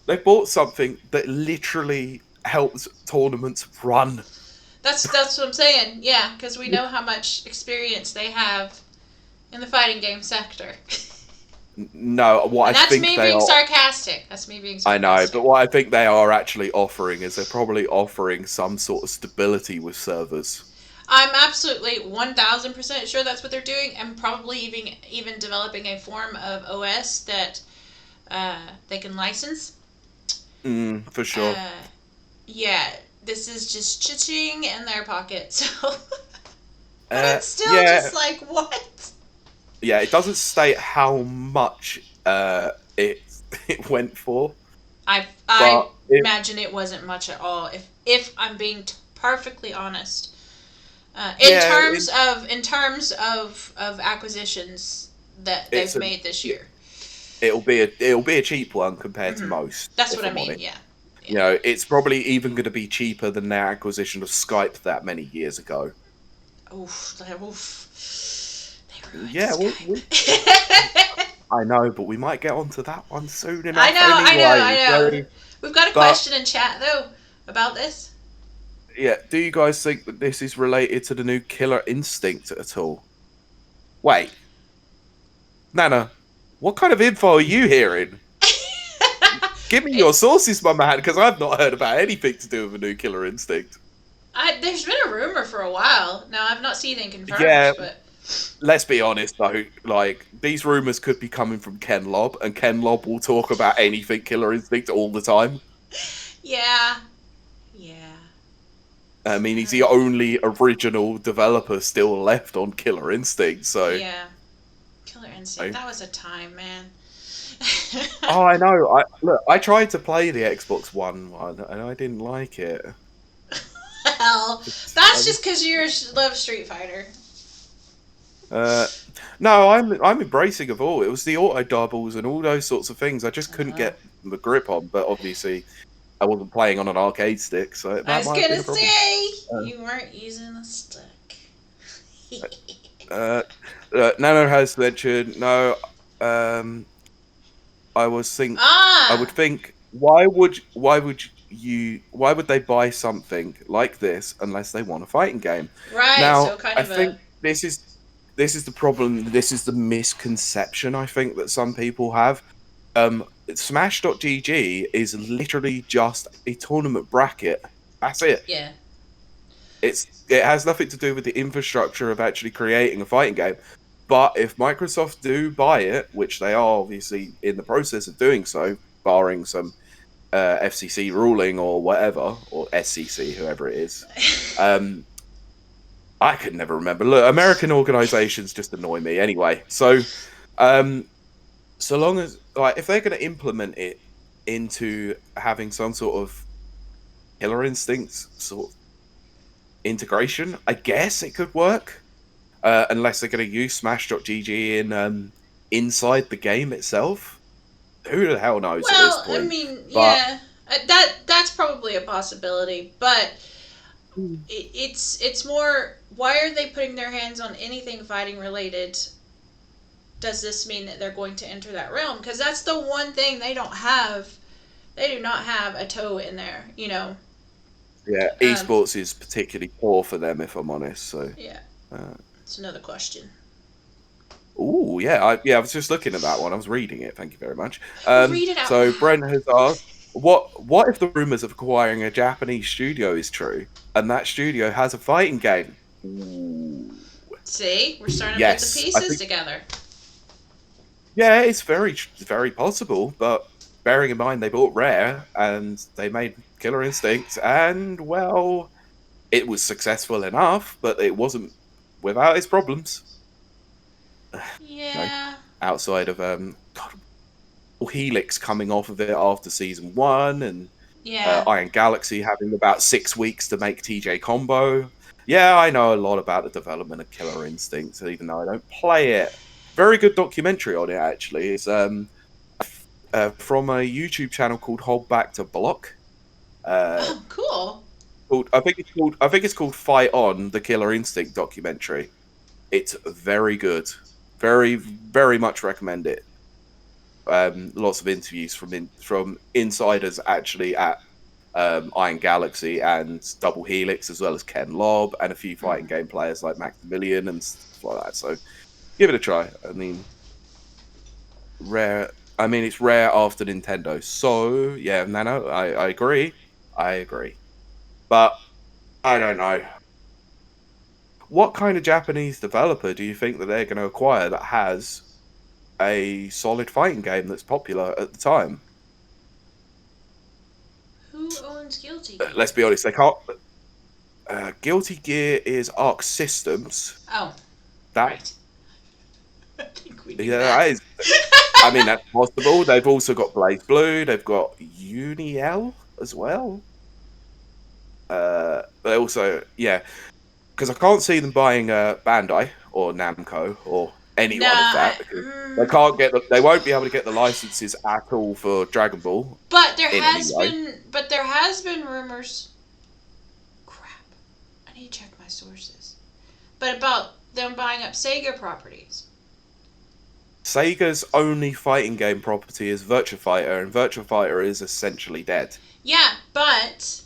They bought something that literally helps tournaments run. That's what I'm saying. Yeah, because we know how much experience they have in the fighting game sector. No, what And I that's think me they being are. sarcastic. That's me being I know, sarcastic. but what I think they are actually offering is they're probably offering some sort of stability with servers. I'm absolutely 1000% sure that's what they're doing, and probably even developing a form of OS that they can license. For sure. Uh, yeah, this is just ching in their pocket. So, but it's still Yeah, just like what? yeah. It doesn't state how much it it went for, I but if imagine it wasn't much at all. If I'm being perfectly honest, yeah, in terms of acquisitions that it's they've a made this year, it'll be a cheap one compared to hmm most. that's what If I I'm mean. honest, Yeah, yeah. you know, it's probably even going to be cheaper than their acquisition of Skype that many years ago. Oof, oof. They ruined Yeah, Skype. I know, but we might get onto that one soon I enough know, I know, I anyway. know. So, We've got a but question in chat though about this. yeah, do you guys think that this is related to the new Killer Instinct at all? Wait, Nana, what kind of info are you hearing? Give me your It, sources, my man, because I've not heard about anything to do with a new Killer Instinct. there's been a rumor for a while. Now I've not seen anything confirmed, Yeah, but let's be honest though, like these rumors could be coming from Ken Lobb, and Ken Lobb will talk about anything Killer Instinct all the time. yeah, yeah. I mean, he's the Uh, only original developer still left on Killer Instinct, so. yeah. Killer Instinct. That was a time, man. Oh, I know. I tried to play the Xbox One and I didn't like it. Well, that's just because you love Street Fighter. Uh, no, I'm embracing of all. It was the auto doubles and all those sorts of things. I just couldn't Uh, get the grip on. But obviously, I wasn't playing on an arcade stick, so I that was might have been gonna a problem. say you weren't using a stick. Uh, Nano has mentioned no. Um, I would Ah, think why would they buy something like this unless they want a fighting game? right. Now, So kind I of a think this is the problem. This is the misconception I think that some people have. Smash.gg is literally just a tournament bracket. That's it. yeah. It has nothing to do with the infrastructure of actually creating a fighting game. But if Microsoft do buy it, which they are obviously in the process of doing so, barring some FCC ruling or whatever, or SCC, whoever it is, um, I could never remember. Look, American organizations just annoy me anyway. So, um, so long as like if they're going to implement it into having some sort of Killer Instincts sort of integration, I guess it could work. Unless they're going to use Smash.gg in inside the game itself. Who the hell knows at this Well, I point? mean, But yeah, that's probably a possibility, but it's more. Why are they putting their hands on anything fighting related? Does this mean that they're going to enter that realm? Because that's the one thing they don't have. They do not have a toe in there. yeah, Um, esports is particularly poor for them, if I'm honest. So, yeah, uh, it's another question. ooh, yeah, I was just looking at that one. I was reading it. Thank you very much. Read it out So loud. Brent has asked, what if the rumors of acquiring a Japanese studio is true, and that studio has a fighting game? Ooh. See, we're starting to put the Yes, I pieces think together. yeah, it's very possible, but bearing in mind they bought Rare and they made Killer Instinct, and well, it was successful enough, but it wasn't without its problems. No, Yeah. outside of God, Helix coming off of it after season one, and Yeah. Iron Galaxy having about 6 weeks to make TJ Combo. Yeah, I know a lot about the development of Killer Instinct, even though I don't play it. Very good documentary on it, actually. It's from a YouTube channel called Hold Back to Block. Uh, Oh, cool. I think it's called Fight On, the Killer Instinct documentary. It's very good. Very much recommend it. Lots of interviews from insiders actually at Iron Galaxy and Double Helix, as well as Ken Lobb and a few fighting game players like Maximilian and stuff like that. So give it a try. I mean, rare. I mean, it's rare after Nintendo. So yeah, Nano, I agree. I agree. But I don't know. What kind of Japanese developer do you think that they're going to acquire that has a solid fighting game that's popular at the time? Who owns Guilty Gear? Let's be honest, they can't. Guilty Gear is Arc Systems. Oh, That right. I think we knew yeah, that. that is. I mean, that's possible. They've also got Blaze Blue. They've got Uniel as well. They also, yeah, because I can't see them buying Bandai or Namco or anyone of Nah, that because they can't get they won't be able to get the licenses at all for Dragon Ball but in any way. there has been rumors. Crap, I need to check my sources. But about them buying up Sega properties. Sega's only fighting game property is Virtua Fighter, and Virtua Fighter is essentially dead. Yeah, but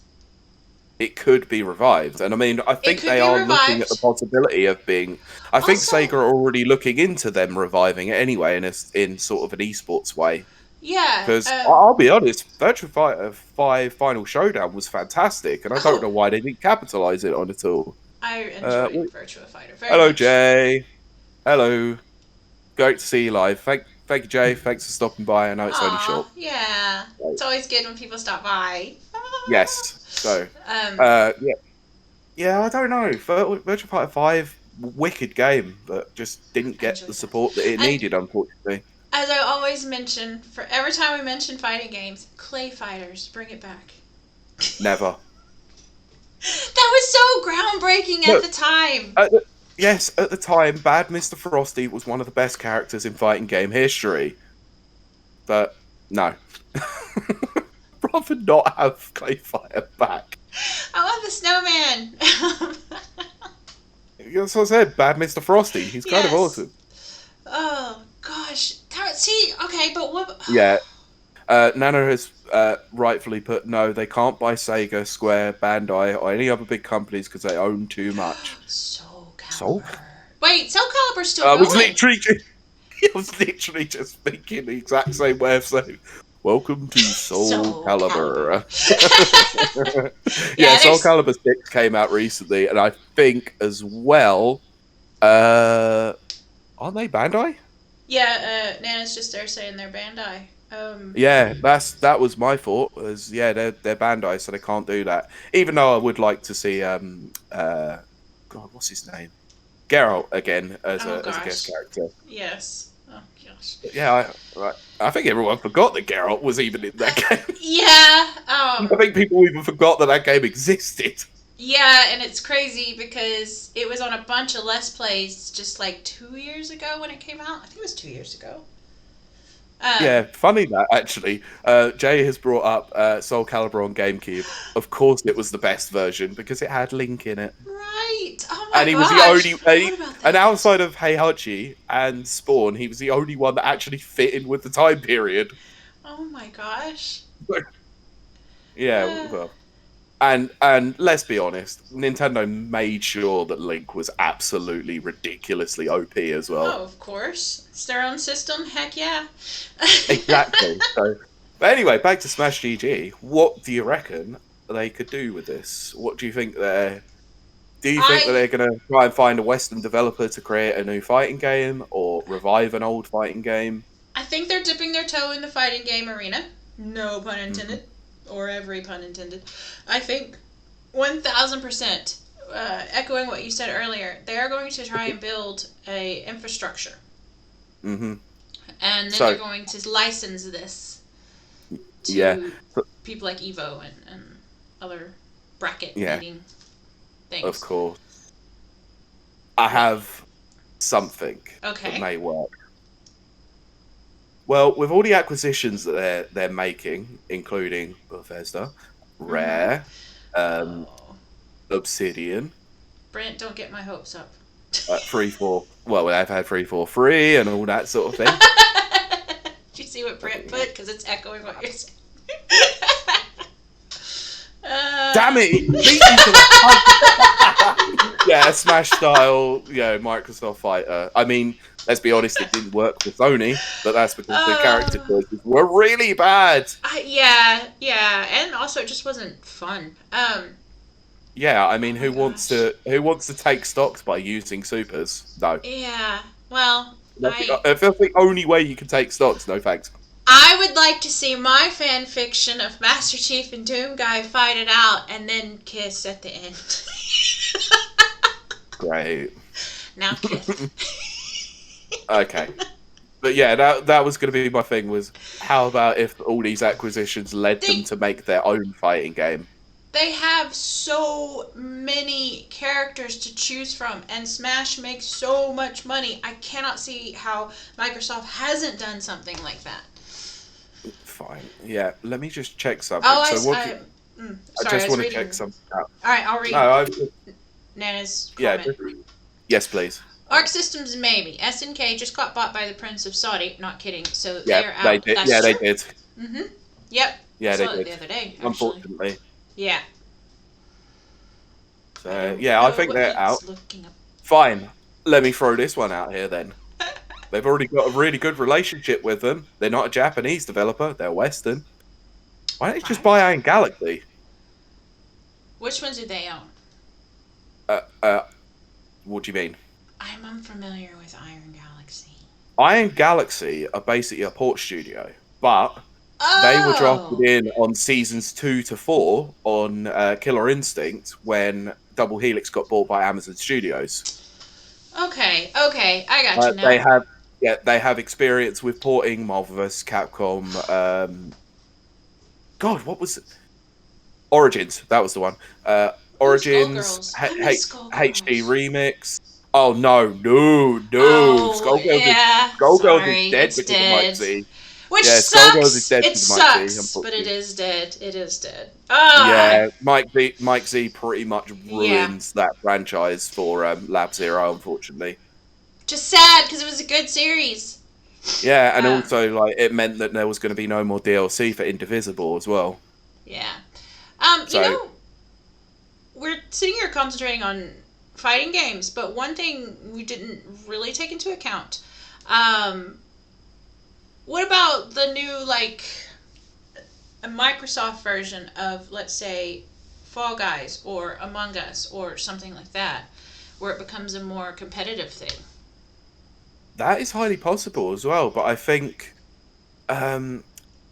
It could be revived, and I mean, I think could they be are looking at the revived. possibility of being. I think Also, Sega are already looking into them reviving it anyway, in sort of an esports way. yeah. Because I'll be honest, Virtua Fighter 5 Final Showdown was fantastic, and I don't know Oh, why they didn't capitalize it on it all. I enjoyed Virtua Fighter very Hello, much. Jay. Hello. Great to see you live. Thank you, Jay. Thanks for stopping by. I know it's only short. Aw, yeah. Right. It's always good when people stop by. Yes. So, um, yeah. Yeah, I don't know. Virtua Fighter 5, wicked game, but just didn't I get enjoyed the that. support that it And needed, unfortunately. as I always mention, for every time we mention fighting games, Clay Fighters, bring it back. Never. That was so groundbreaking at Look, the time. yes, at the time, Bad Mr. Frosty was one of the best characters in fighting game history. But, no. Rather not have Clay Fighter back. I want the snowman. That's what I said, Bad Mr. Frosty. He's kind of Yes. awesome. Oh gosh. See, okay, but what? Yeah. Nano has rightfully put no, they can't buy Sega, Square, Bandai, or any other big companies because they own too much. Soul Soul? Calibur. Wait, Soul Calibur's still I was going. literally just thinking the exact same way of saying, "Welcome to Soul Calibur." Yeah, Soul Calibur 6 came out recently, and I think as well, aren't they Bandai? Yeah, Nana's just there saying they're Bandai. Yeah, that was my thought. Was yeah, they're Bandai, so they can't do that. Even though I would like to see God, what's his name? Geralt again as Oh a guest gosh. character. Yes. Oh gosh. But yeah, I think everyone forgot that Geralt was even in that game. Yeah. I think people even forgot that game existed. Yeah, and it's crazy because it was on a bunch of Let's Plays just like 2 years ago when it came out. I think it was 2 years ago. Yeah, funny that actually. Jay has brought up Soul Calibur on GameCube. Of course, it was the best version because it had Link in it. Right. Oh my And he gosh. was the only, I forgot about that. and outside of Heihachi and Spawn, he was the only one that actually fit in with the time period. Oh my gosh. Yeah, well, and let's be honest, Nintendo made sure that Link was absolutely ridiculously OP as well. Oh, of course. It's their own system. Heck yeah. Exactly. So, but anyway, back to Smash GG. What do you reckon they could do with this? What do you think they're? Do you think that they're going to try and find a Western developer to create a new fighting game or revive an old fighting game? I think they're dipping their toe in the fighting game arena. No pun Mhm. intended, or every pun intended. I think 1000%. Echoing what you said earlier, they are going to try and build a infrastructure, Mhm. and then they're So going to license this yeah, to so, people like Evo and other bracket yeah, beating of things. course. I What? have something that Okay. may work. Well, with all the acquisitions that they're making, including Bethesda, Mm-hmm. Rare, um, Oh, Obsidian, Brent, don't get my hopes up. Free for well, they've had free for free and all that sort of thing. Do you see what Brent put? Because it's echoing what you're saying. Damn it! He beat me to the punch. Yeah, a Smash style, Microsoft fighter. I mean, let's be honest, it didn't work for Sony, but that's because the character uh, choices were really bad. yeah, yeah, and also it just wasn't fun. Yeah, I Oh mean, my gosh. who wants to take stocks by using supers? No, Yeah. Well, if that's the only way you can take stocks, no thanks. I would like to see my fan fiction of Master Chief and Doom Guy fight it out and then kiss at the end. Great. Now kiss. Okay. But yeah, that was going to be my thing. Was how about if all these acquisitions led them they to make their own fighting game? they have so many characters to choose from, and Smash makes so much money. I cannot see how Microsoft hasn't done something like that. Fine. Yeah. Let me just check something. Oh, So what? I sorry, I just was want to reading. check something out. All right, I'll No, read I've Nana's yeah. comment. Yes, please. Arc Systems maybe. SNK just got bought by the Prince of Saudi. Not kidding. So Yeah, they are they out. did. That's Yeah, they true. did. Mm-hmm. Yep. I Yeah, they saw it did. the other day, actually. Unfortunately. Yeah. I So don't yeah, I know think what they're out. he's looking up. Fine. Let me throw this one out here then. They've already got a really good relationship with them. They're not a Japanese developer. They're Western. Why don't you just buy Right. Iron Galaxy? Which ones do they own? Uh, uh, what do you mean? I'm unfamiliar with Iron Galaxy. Iron Galaxy are basically a port studio, but they were drafted Oh. in on seasons 2 to 4 on Killer Instinct when Double Helix got bought by Amazon Studios. Okay. Okay. I got you They now. have, yeah, they have experience with porting Marvel vs. Capcom. God, what was it? Origins? That was the one. Ooh, Origins Skullgirls. I miss HD Skullgirls. remix. Oh no, no, no! Oh, yeah. Skullgirls is Sorry. dead It's because of Mike dead. Z. Which Yeah, Skullgirls is sucks. dead It because of Mike Z. sucks, but it Unfortunately, is dead. It is dead. Ah, yeah, Mike Z pretty much yeah. ruins that franchise for Lab Zero. Unfortunately, Just sad because it was a good series. yeah, and Um, also like it meant that there was going to be no more DLC for Indivisible as well. yeah. You So know, we're sitting here concentrating on fighting games, but one thing we didn't really take into account. Um, what about the new a Microsoft version of, let's say, Fall Guys or Among Us or something like that, where it becomes a more competitive thing? that is highly possible as well. But I think, um,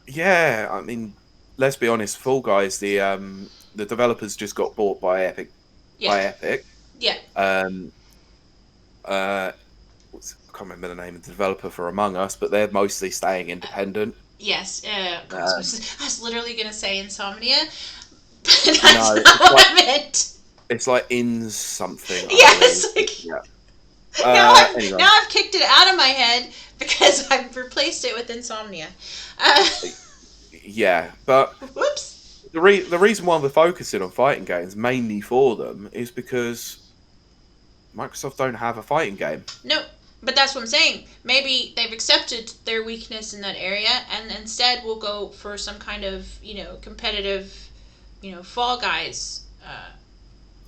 yeah, I mean, let's be honest, Fall Guys, the developers just got bought by Epic Yeah, Epic. yeah, Um, uh, I can't remember the name of the developer for Among Us, but they're mostly staying independent. yes. God, Um, I was literally gonna say Insomnia, but that's no, not what I meant. it's like in something, I believe. Yes, like Yeah. now Anyway, I've kicked it out of my head because I've replaced it with Insomnia. Uh, yeah, but whoops. the reason why we're focusing on fighting games mainly for them is because Microsoft don't have a fighting game. No, but that's what I'm saying. Maybe they've accepted their weakness in that area, and instead will go for some kind of competitive, Fall Guys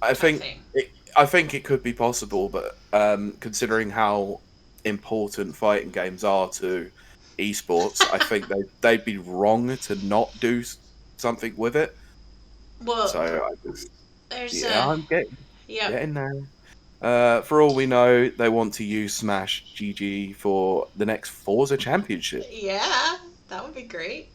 I type think thing. I think it could be possible, but considering how important fighting games are to esports, I think they'd be wrong to not do something with it. Well, So I just there's yeah, a I'm yep, getting there. For all we know, they want to use Smash GG for the next Forza Championship. yeah, that would be great.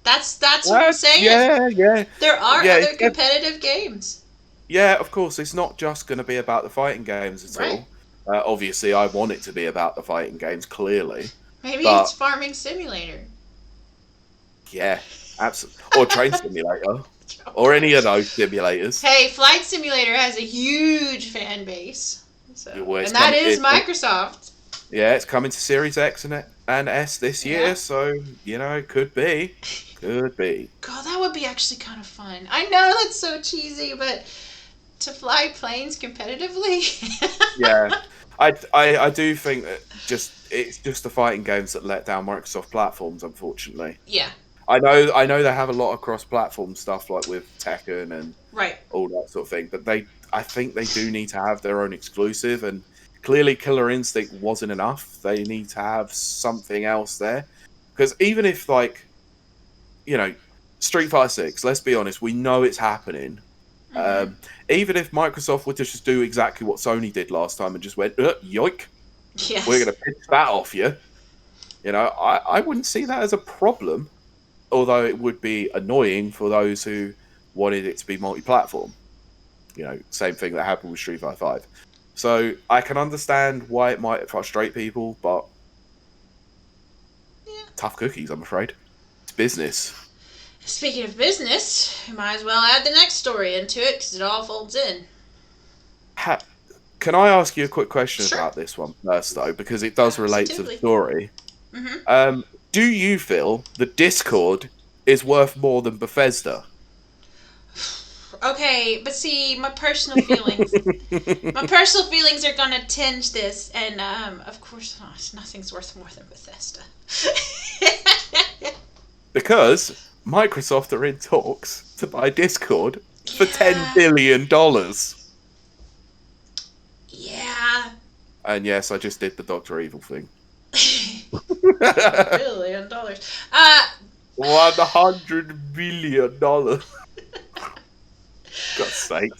That's what I'm saying. Yeah. There are Yeah, other competitive games. yeah, of course, it's not just going to be about the fighting games at Right. all. Obviously, I want it to be about the fighting games, clearly. Maybe But it's Farming Simulator. yeah, absolutely. Or Train Simulator. Or any of those simulators. Hey, Flight Simulator has a huge fan base. So, Well, and that is Microsoft. yeah, it's coming to Series X and S this Yeah. year, so, could be. Could be. God, that would be actually kind of fun. I know that's so cheesy, but to fly planes competitively. Yeah. I do think that it's just the fighting games that let down Microsoft platforms, unfortunately. Yeah. I know they have a lot of cross-platform stuff like with Tekken and Right. all that sort of thing, but I think they do need to have their own exclusive, and clearly Killer Instinct wasn't enough. They need to have something else there, because even if Street Fighter 6, let's be honest, we know it's happening. Mm-hmm. Even if Microsoft were to just do exactly what Sony did last time and just went, yoink, we're Yes. going to pitch that off you. I wouldn't see that as a problem, although it would be annoying for those who wanted it to be multi-platform. Same thing that happened with Street Fighter 5. So I can understand why it might frustrate people, but Yeah. tough cookies, I'm afraid. It's business. Speaking of business, you might as well add the next story into it because it all folds in. Can I ask you a quick question Sure. about this one first, though, because it does relate to the Absolutely. story? Mm-hmm. Do you feel the Discord is worth more than Bethesda? Okay, but see, my personal feelings. My personal feelings are gonna tinge this, and of course, nothing's worth more than Bethesda. Because Microsoft are in talks to buy Discord for $10 Yeah. billion. Yeah. And yes, I just did the Doctor Evil thing. $1 billion. $100 billion. God's sake.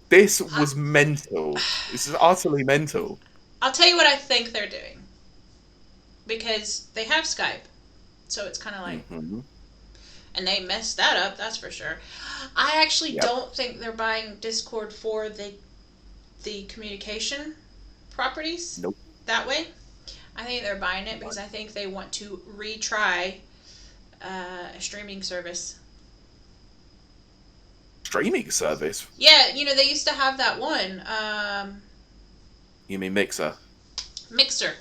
This was mental. This is utterly mental. I'll tell you what I think they're doing. Because they have Skype. So it's kind of like. Mm-hmm. And they messed that up, that's for sure. I actually Yep. don't think they're buying Discord for the communication properties. Nope. That way. I think they're buying it because I think they want to retry a streaming service. Streaming service? Yeah, they used to have that one. You mean Mixer? Mixer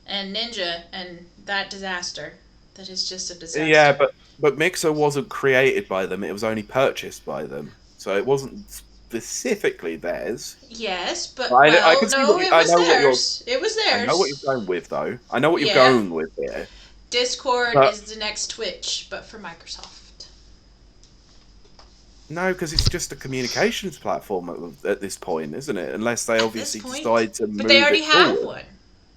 and Ninja and that disaster. That is just a disaster. Yeah, but Mixer wasn't created by them. It was only purchased by them. So it wasn't specifically theirs. Yes, but I can see no, what it I was know what you're. theirs. It was theirs. I know what you're going with, though. I know what you're Yeah. going with here. Discord But- is the next Twitch, but for Microsoft. No, because it's just a communications platform at this point, isn't it? Unless they obviously point, decide to move But they already it have forward. one.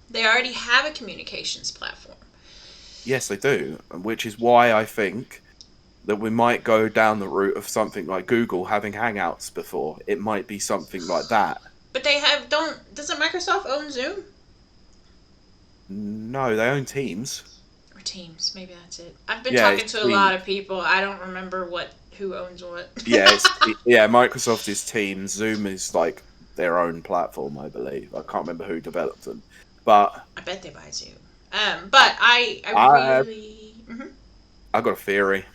They already have a communications platform. Yes, they do, which is why I think that we might go down the route of something like Google having Hangouts before. It might be something like that. But doesn't Microsoft own Zoom? No, they own Teams. Or Teams, maybe that's it. I've been Yeah, talking it's to a lot of people. I don't remember who owns what. Yeah, Microsoft is Teams. Zoom is like their own platform, I believe. I can't remember who developed them, but I bet they buy Zoom. But I really I've got a theory,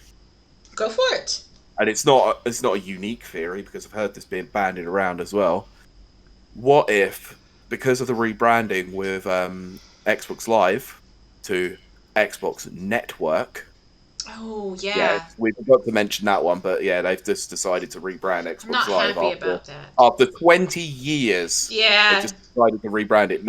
go for it. and it's not a unique theory because I've heard this being bandied around as well. What if, because of the rebranding with Xbox Live to Xbox Network? Oh yeah. We forgot to mention that one, but yeah, they've just decided to rebrand Xbox I'm not Live happy about that. after 20 years. Yeah. They just decided to rebrand it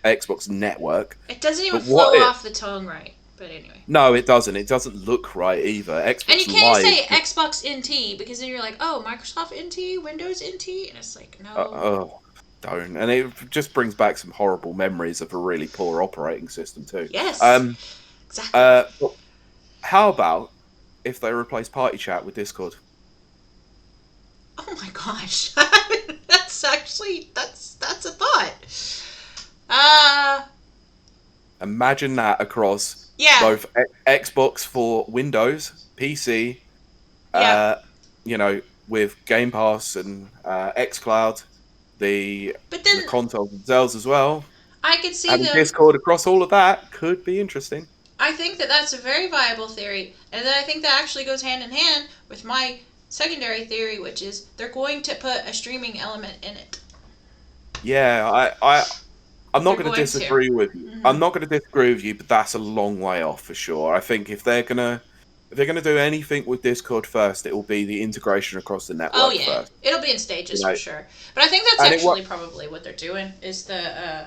Xbox Network. It doesn't even But what flow if- off the tongue right. But anyway. No, it doesn't. It doesn't look right either. Xbox And you can't Live. say Xbox NT because then you're like, oh, Microsoft NT, Windows NT, and it's like, no. Don't. And it just brings back some horrible memories of a really poor operating system too. Yes. Exactly. But how about if they replace Party Chat with Discord? Oh my gosh. That's a thought. Imagine that across Yeah. both Xbox for Windows, PC, Yep. uh, with Game Pass and XCloud, But the then consoles themselves as well. I could see Having them. Discord across all of that could be interesting. I think that that's a very viable theory, and then I think that actually goes hand in hand with my secondary theory, which is they're going to put a streaming element in it. Yeah, I'm not They're going to going to. disagree with you. Hmm. I'm not going to disagree with you, but that's a long way off for sure. I think if they're gonna do anything with Discord first, it will be the integration across the Oh network yeah, first. it'll be in You stages for know, sure. But I think that's and it what? actually probably what they're doing is the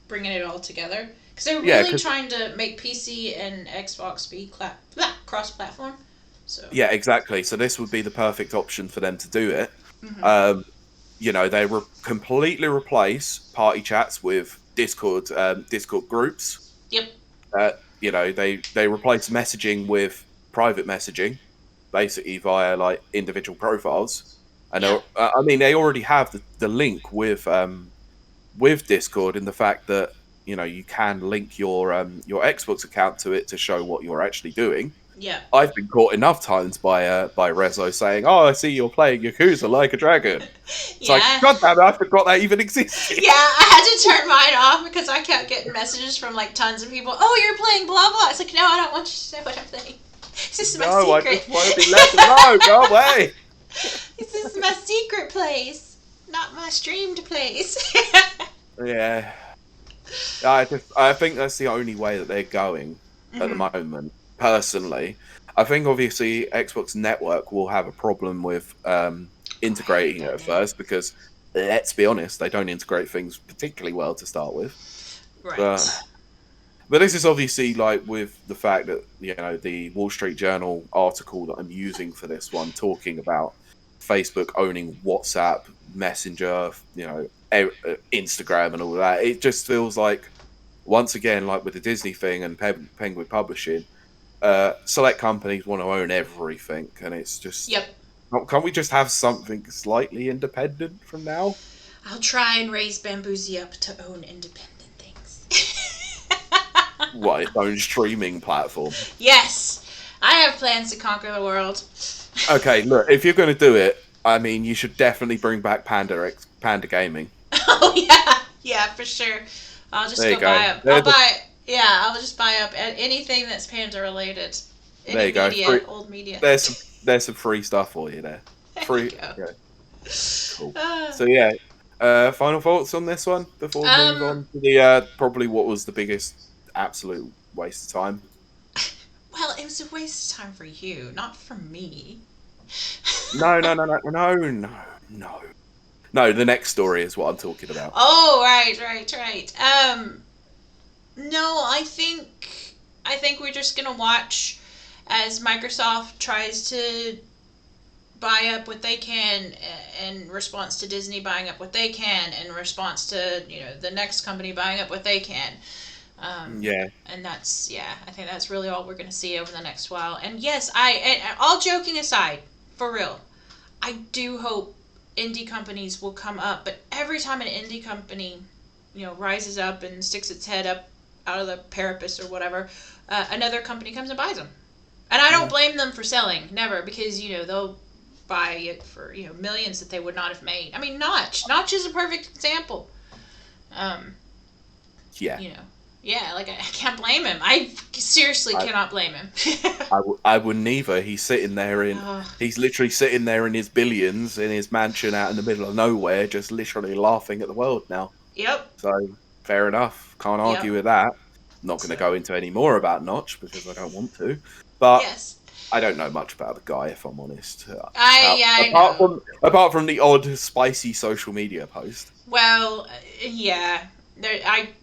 bringing it all together because they're Yeah, really because trying to make PC and Xbox be cross-platform. So. yeah, exactly. So this would be the perfect option for them to do it. Hmm. Um, they completely replace party chats with Discord groups. Yep. Uh, they replace messaging with private messaging, basically via like individual profiles. And Yeah. I mean, they already have the link with Discord in the fact that you can link your Xbox account to it to show what you're actually doing. Yeah. I've been caught enough times by Rezo saying, "Oh, I see you're playing Yakuza like a dragon." It's like, Yeah. God damn it, I forgot that even existed. Yeah, I had to turn mine off because I kept getting messages from like tons of people. Oh, you're playing blah blah. It's like, no, I don't want you to say what I'm playing. This is my No, I secret. just want to be left alone. Go away. This is my secret place, not my streamed place. Yeah, I think that's the only way that they're going at the Hmm. moment. Personally, I think obviously Xbox Network will have a problem with Oh, I hate integrating it that at name. first because let's be honest, they don't integrate things particularly well to start with. But Right. but this is obviously like with the fact that the Wall Street Journal article that I'm using for this one talking about Facebook owning WhatsApp, Messenger, Instagram, and all that. It just feels like once again, like with the Disney thing and Penguin Publishing, select companies want to own everything, and it's just Yep. can't we just have something slightly independent from now? I'll try and raise Bamboozy up to own independent things. What, its own streaming platform? Yes, I have plans to conquer the world. Okay, look, if you're going to do it, I mean, you should definitely bring back Panda Gaming. Oh yeah, yeah, for sure. I'll just There you go go. buy up. There's Yeah, I'll just buy up anything that's panda related. there Any you go. media, old media. There's some free stuff for you there. There you Free. go. Yeah, cool. Uh, So yeah, final thoughts on this one before we move um, on to the probably what was the biggest absolute waste of time. well, it was a waste of time for you, not for me. No, no, no, no, no, no, no. No, the next story is what I'm talking about. Oh, right, right, right. No, I think we're just gonna watch as Microsoft tries to buy up what they can in response to Disney buying up what they can in response to the next company buying up what they can. Yeah, And that's yeah, I think that's really all we're gonna see over the next while. And yes, and all joking aside, for real, I do hope indie companies will come up. But every time an indie company, rises up and sticks its head up out of the parapet or whatever, another company comes and buys them. And I don't yeah, blame them for selling, never, because they'll buy it for millions that they would not have made. I mean, Notch is a perfect example. Um, yeah. you know, yeah, like I can't blame him. I seriously I, cannot blame him. I wouldn't either. He's literally sitting there in his billions in his mansion out in the middle of nowhere, just literally laughing at the world now. Yep, So fair enough. Can't argue yep. with that. I'm not going to So go into any more about Notch because I don't want to. But yes, I don't know much about the guy, if I'm honest. I know. Apart from the odd spicy social media post. Well, yeah,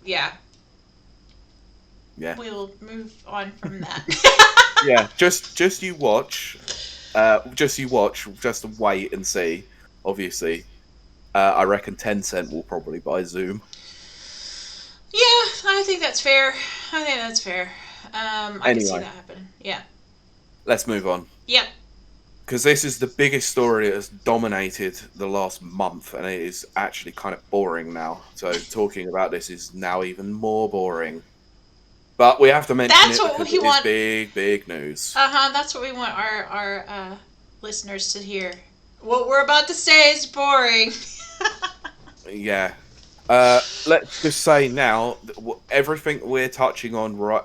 yeah. Yeah, We'll move on from that. yeah. Just you watch. Just you watch. Just wait and see. Obviously, I reckon Tencent will probably buy Zoom. Yeah, I think that's fair. I think that's fair. I could see Anyway, that happening. Yeah. let's move on. Yep. Because this is the biggest story that has dominated the last month, and it is actually kind of boring now. So talking about this is now even more boring. but we have to mention That's it what because we it is want. big, big news. That's what we want our listeners to hear. What we're about to say is boring. Yeah. Let's just say now that everything we're touching on right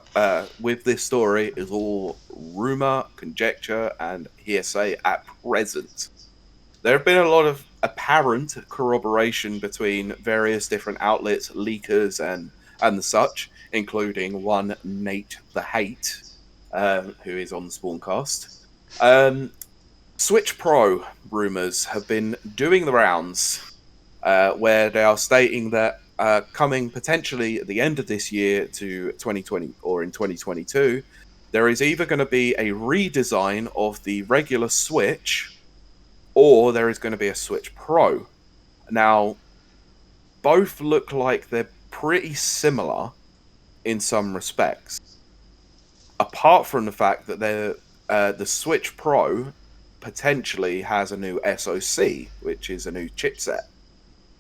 with this story is all rumor, conjecture, and hearsay at present. There have been a lot of apparent corroboration between various different outlets, leakers, and the such, including one Nate the Hate, who is on the Spawncast. Um, Switch Pro rumors have been doing the rounds, where they are stating that coming potentially at the end of this year to 2020 or in 2022, there is either going to be a redesign of the regular Switch or there is going to be a Switch Pro. Now, both look like they're pretty similar in some respects, apart from the fact that the Switch Pro potentially has a new SoC, which is a new chipset.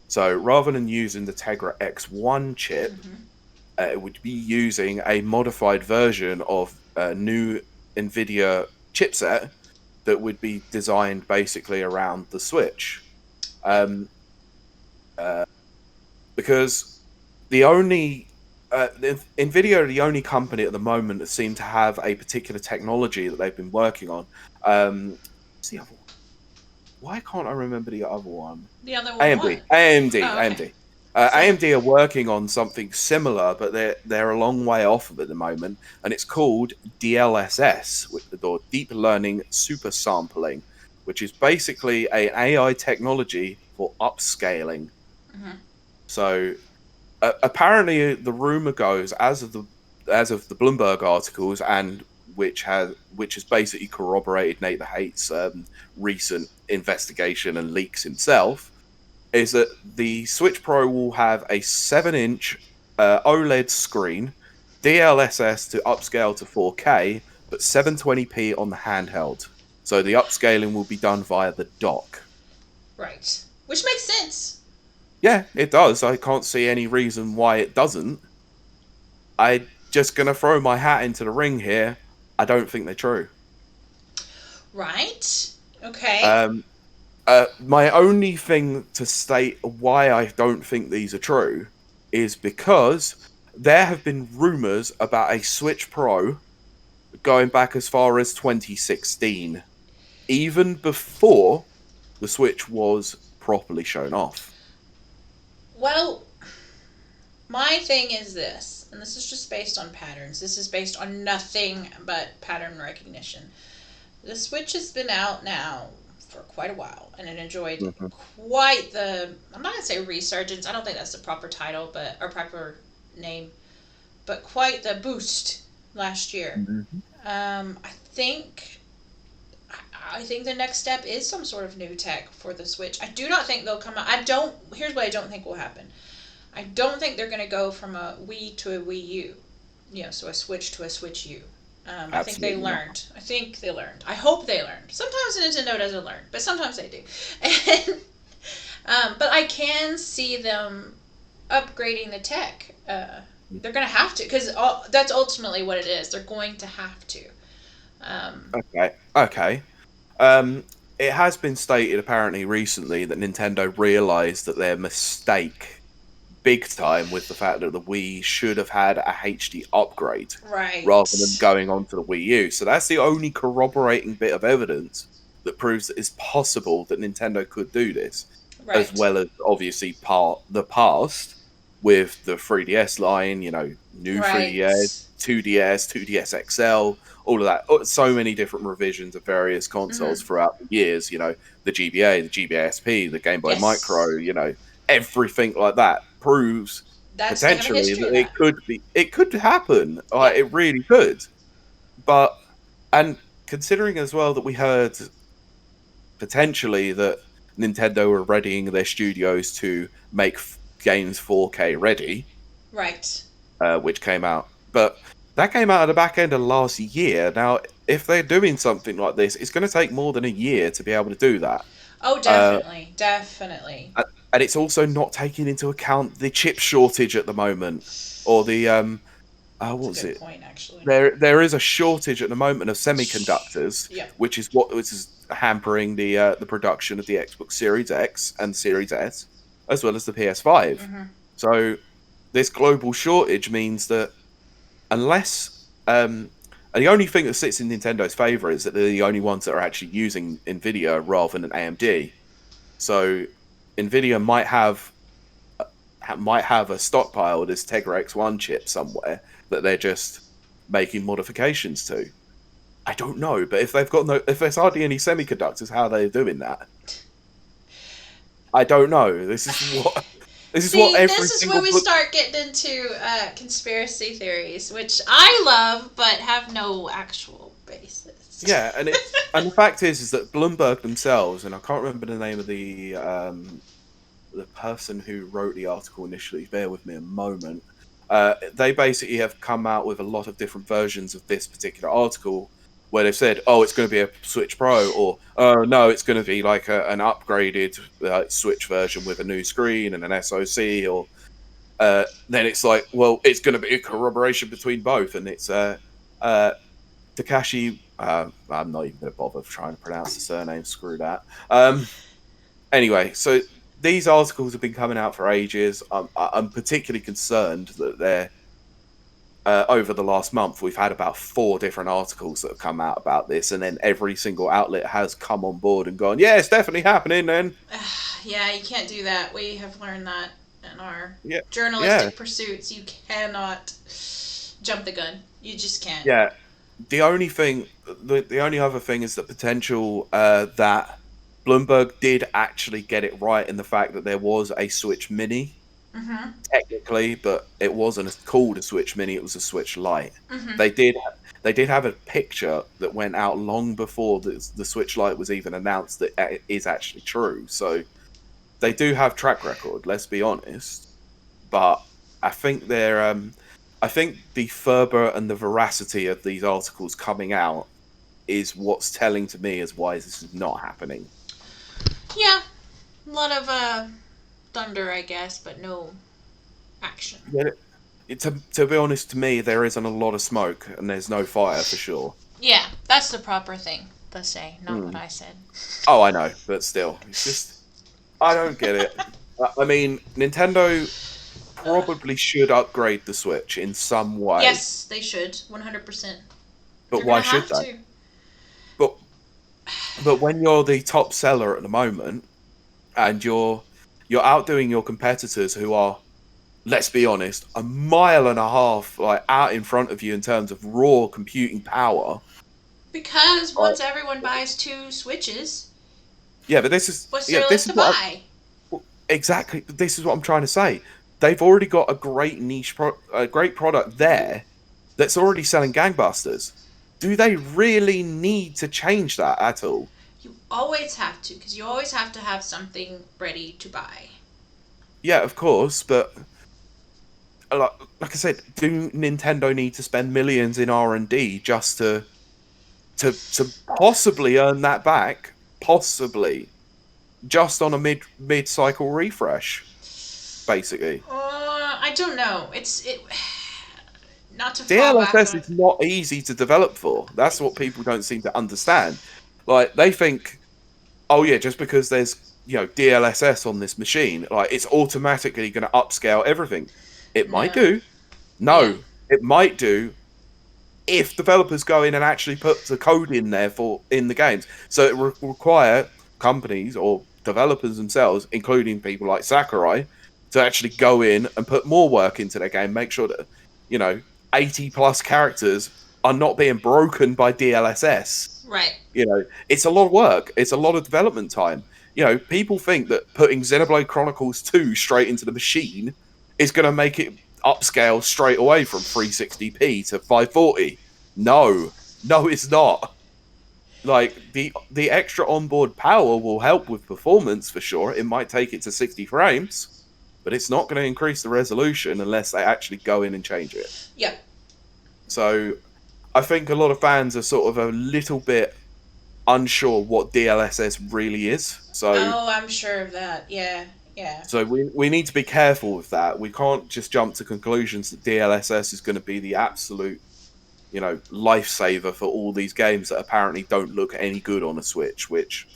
So rather than using the Tegra X1 chip, Mm-hmm. it would be using a modified version of a new NVIDIA chipset that would be designed basically around the Switch. Yep. Um, because the only Nvidia are the only company at the moment that seem to have a particular technology that they've been working on. What's the other one? Why can't I remember the other one? The other one, what? AMD, AMD, Oh, okay. AMD. So, AMD are working on something similar, but they're a long way off of it at the moment, and it's called DLSS, or Deep Learning Super Sampling, which is basically an AI technology for upscaling. mhm. So apparently, the rumor goes, as of the Bloomberg articles, and which has basically corroborated Nate the Hate's recent investigation and leaks himself, is that the Switch Pro will have a 7-inch OLED screen, DLSS to upscale to 4K, but 720p on the handheld. So the upscaling will be done via the dock. Right. Which makes sense. Yeah, it does. I can't see any reason why it doesn't. I just gonna throw my hat into the ring here. I don't think they're true. Right. Okay. Um, my only thing to state why I don't think these are true is because there have been rumors about a Switch Pro going back as far as 2016, even before the Switch was properly shown off. Well, my thing is this, and this is just based on patterns. This is based on nothing but pattern recognition. The Switch has been out now for quite a while, and it enjoyed Mhm, quite the. I'm not gonna say resurgence. I don't think that's the proper title, but or proper name, but quite the boost last year. mhm. I think. I think the next step is some sort of new tech for the Switch. I do not think they'll come out. I don't. Here's what I don't think will happen. I don't think they're going to go from a Wii to a Wii U. So a Switch to a Switch U. I think they Absolutely not. learned. I think they learned. I hope they learned. Sometimes Nintendo doesn't learn, but sometimes they do. And, but I can see them upgrading the tech. They're going to have to, because that's ultimately what it is. They're going to have to. Um, Okay, okay. Um, it has been stated apparently recently that Nintendo realized that their mistake big time with the fact that the Wii should have had a HD upgrade rather than right. going on to the Wii U. So that's the only corroborating bit of evidence that proves that it's possible that Nintendo could do this, as Right. well as obviously the past with the 3DS line, new Right. 3DS, 2DS, 2DS XL, all of that. So many different revisions of various Mm-hmm. consoles throughout the years, the GBA, the GBA SP, the Game Boy Micro, Yes. everything like that proves They have a potentially history that of that. it could happen. Yep. It really could. But and considering as well that we heard potentially that Nintendo were readying their studios to make games 4K ready, Right. which came out, but that came out at the back end of last year. Now, if they're doing something like this, it's going to take more than a year to be able to do that. Oh, Uh, definitely. Definitely. and it's also not taking into account the chip shortage at the moment, or the That's what a was good it? point, actually. There is a shortage at the moment of semiconductors, Yep. which is hampering the production of the Xbox Series X and Series S, as well as the PS5. Mm-hmm. So this global shortage means that unless and the only thing that sits in Nintendo's favor is that they're the only ones that are actually using Nvidia rather than AMD. So Nvidia might have a stockpile of this Tegra X1 chip somewhere that they're just making modifications to. I don't know, but if there's hardly any semiconductors, how are they doing that? I don't know. This is what See, every this is where single we book. start getting into conspiracy theories, which I love but have no actual basis. Yeah, and the fact is that Bloomberg themselves, and I can't remember the name of the person who wrote the article initially. Bear with me a moment. They basically have come out with a lot of different versions of this particular article, where they've said, "Oh, it's going to be a Switch Pro," or "Oh, no, it's going to be like an upgraded Switch version with a new screen and an SoC," or then it's like, "Well, it's going to be a corroboration between both," and it's uh, Takashi. I'm not even going to bother trying to pronounce the surname. Screw that. Anyway, so these articles have been coming out for ages. I'm particularly concerned that they're over the last month we've had about 4 different articles that have come out about this, and then every single outlet has come on board and gone, "Yeah, it's definitely happening." Then, Yeah, you can't do that. We have learned that in our yeah, yeah, journalistic pursuits. You cannot jump the gun. You just can't. yeah. The only other thing is the potential that Bloomberg did actually get it right in the fact that there was a Switch Mini Mm-hmm. technically, but it wasn't called a Switch Mini; it was a Switch Lite. Mm-hmm. They did they did have a picture that went out long before the Switch Lite was even announced that it is actually true. So they do have track record. Let's be honest, but I think I think the fervor and the veracity of these articles coming out is what's telling to me as why this is not happening. Yeah, a lot of thunder, I guess, but no action. Yeah, to be honest, to me, there isn't a lot of smoke and there's no fire for sure. Yeah, that's the proper thing to say, not what Mm. I said. Oh, I know, but still, it's just I don't get it. I mean, Nintendo Uh, probably should upgrade the Switch in some way, yes, they should, 100%. but They're gonna why should have they? to. But when you're the top seller at the moment and you're outdoing your competitors who are, let's be honest, a mile and a half like out in front of you in terms of raw computing power. Because Like, once everyone buys 2 Switches, yeah, what's there left to buy? exactly this is what I'm trying to say. They've already got a great a great product there that's already selling gangbusters. Do they really need to change that at all? You always have to, because you always have to have something ready to buy. Yeah, of course, but like, like I said, do Nintendo need to spend millions in R&D just to possibly earn that back? Possibly, just on a mid cycle refresh, basically. I don't know. Not to fall back DLSS on. is not easy to develop for. That's what people don't seem to understand. Like they think, oh yeah, just because there's DLSS on this machine, like it's automatically going to upscale everything. It might No. do. Yeah. No, it might do if developers go in and actually put the code in there for in the games. So it require companies or developers themselves, including people like Sakurai, to actually go in and put more work into their game. Make sure that you know 80+ characters are not being broken by DLSS. Right. It's a lot of work. It's a lot of development time. People think that putting Xenoblade Chronicles 2 straight into the machine is going to make it upscale straight away from 360p to 540. No, no, it's not. Like the extra onboard power will help with performance for sure. It might take it to 60 frames, but it's not going to increase the resolution unless they actually go in and change it. Yep. So I think a lot of fans are sort of a little bit unsure what DLSS really is. So Oh, I'm sure of that. Yeah. Yeah. So we need to be careful with that. We can't just jump to conclusions that DLSS is going to be the absolute, lifesaver for all these games that apparently don't look any good on a Switch. Which,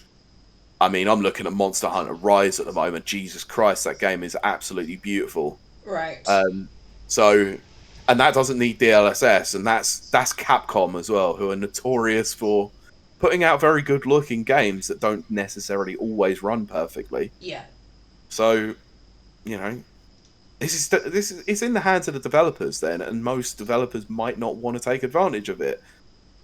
I mean, I'm looking at Monster Hunter Rise at the moment. Jesus Christ, that game is absolutely beautiful. Right. Um, so, and that doesn't need DLSS, and that's Capcom as well, who are notorious for putting out very good looking games that don't necessarily always run perfectly. Yeah. So, you know, this is it's in the hands of the developers then, and most developers might not want to take advantage of it.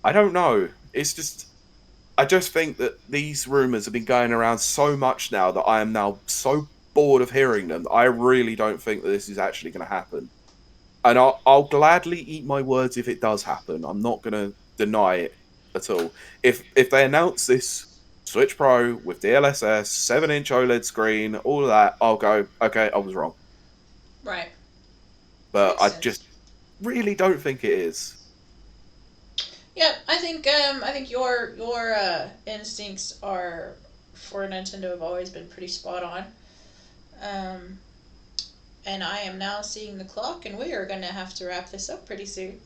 I don't know. I just think that these rumors have been going around so much now that I am now so bored of hearing them. I really don't think that this is actually going to happen. And I'll gladly eat my words if it does happen. I'm not going to deny it at all. If they announce this Switch Pro with DLSS, 7-inch OLED screen, all of that, I'll go, okay, I was wrong. Right. But Makes I just sense. really don't think it is. Yeah, I think your instincts are for Nintendo have always been pretty spot on. Um, and I am now seeing the clock, and we are going to have to wrap this up pretty soon.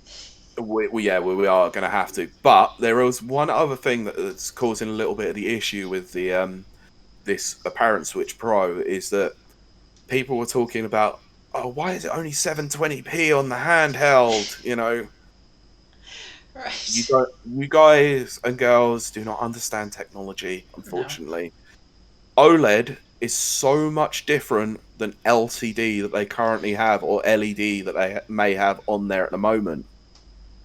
We are going to have to. But there was one other thing that's causing a little bit of the issue with the this apparent Switch Pro is that people were talking about, oh, why is it only 720p on the handheld? Right. You guys and girls do not understand technology, No. unfortunately. OLED is so much different than LCD that they currently have or LED that they may have on there at the moment.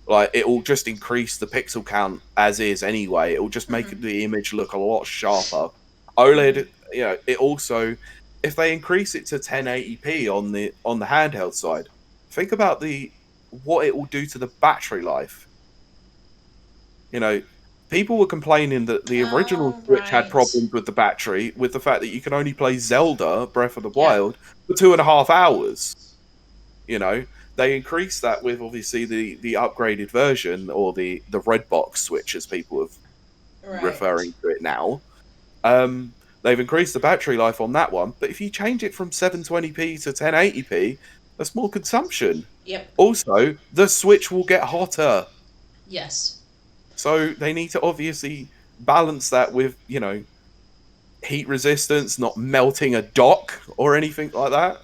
Like, it will just increase the pixel count as is anyway. It will just make Mm-hmm. the image look a lot sharper. Mm-hmm. OLED, it also, if they increase it to 1080p on the handheld side, think about the what it will do to the battery life. You know, people were complaining that the original Oh, Switch had right. problems with the battery, with the fact that you can only play Zelda Breath of the Yeah. Wild for 2.5 hours. You know, they increased that with obviously the upgraded version, or the red box Switch as people have Right. referring to it now. Um, they've increased the battery life on that one, but if you change it from 720p to 1080p, that's more consumption. Yep. Also, the Switch will get hotter. Yes. So they need to obviously balance that with, heat resistance, not melting a dock or anything like that.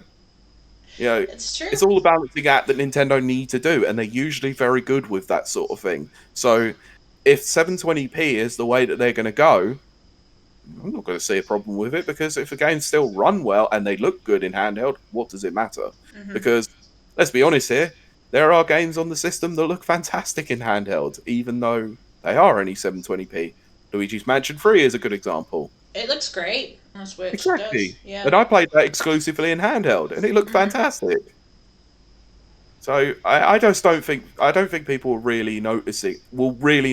You know, It's true. it's all a balancing act that Nintendo need to do, and they're usually very good with that sort of thing. So if 720p is the way that they're going to go, I'm not going to see a problem with it, because if the games still run well and they look good in handheld, what does it matter? Mm-hmm. Because let's be honest here, there are games on the system that look fantastic in handheld, even though they are only 720p. Luigi's Mansion 3 is a good example. It looks great on Switch. It does. Exactly. Yeah. And I played that exclusively in handheld, and it looked Mm-hmm. fantastic. So I don't think people will really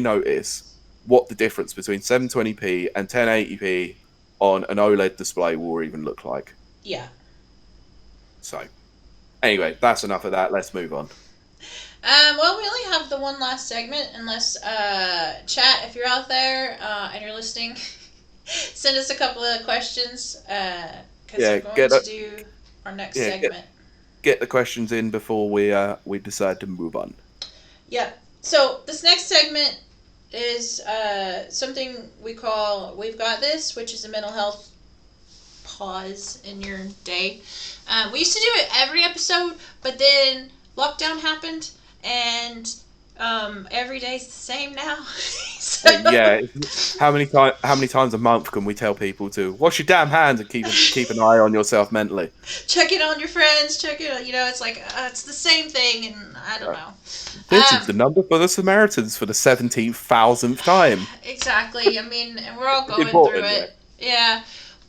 notice what the difference between 720p and 1080p on an OLED display will even look like. Yeah. So anyway, that's enough of that. Let's move on. Well, we only have the one last segment, unless chat, if you're out there and you're listening, send us a couple of questions because Yeah, we're going to do our next yeah segment. get the questions in before we decide to move on. Yep. So this next segment is something we call "We've Got This," which is a mental health pause in your day. We used to do it every episode, but then lockdown happened, and every day's the same now. So Yeah, how many times a month can we tell people to wash your damn hands and keep an eye on yourself mentally? check in on your friends, check it. You know, it's like it's the same thing, and I don't Uh, know. this is the number for the Samaritans for the 17,000th time. Exactly. I mean, and we're all It's going through important, yeah. it. Yeah.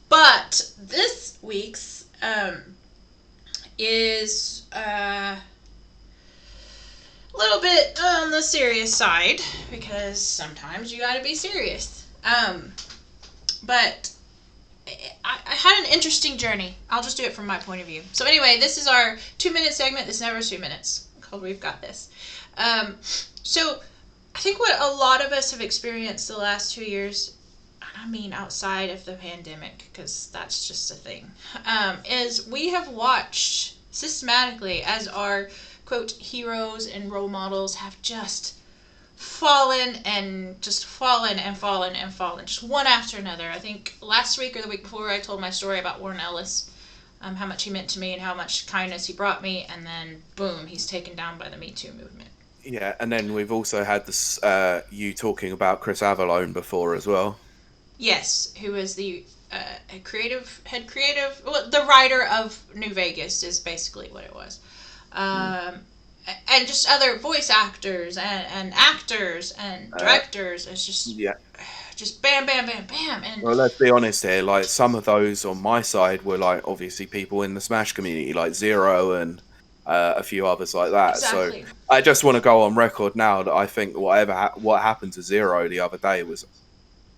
But this week's is a little bit on the serious side because sometimes you gotta be serious. But I had an interesting journey. I'll just do it from my point of view. So anyway, this is our 2 minute segment. This never is 2 minutes. Called "We've Got This." So I think what a lot of us have experienced the last 2 years, I mean, outside of the pandemic, because that's just a thing, is we have watched systematically as our quote heroes and role models have just fallen and just fallen and fallen and fallen, just one after another. I think last week or the week before I told my story about Warren Ellis, how much he meant to me and how much kindness he brought me, and then boom, he's taken down by the Me Too movement. Yeah, and then we've also had this you talking about Chris Avellone before as well. Yes, who is the well, the writer of New Vegas is basically what it was. Mm. And just other voice actors and actors and directors. It's Yeah. just bam, bam, bam, bam, and Well, let's be honest here. Like some of those on my side were like obviously people in the Smash community, like Zero and a few others like that. So exactly. I just want to go on record now that I think what happened to Zero the other day was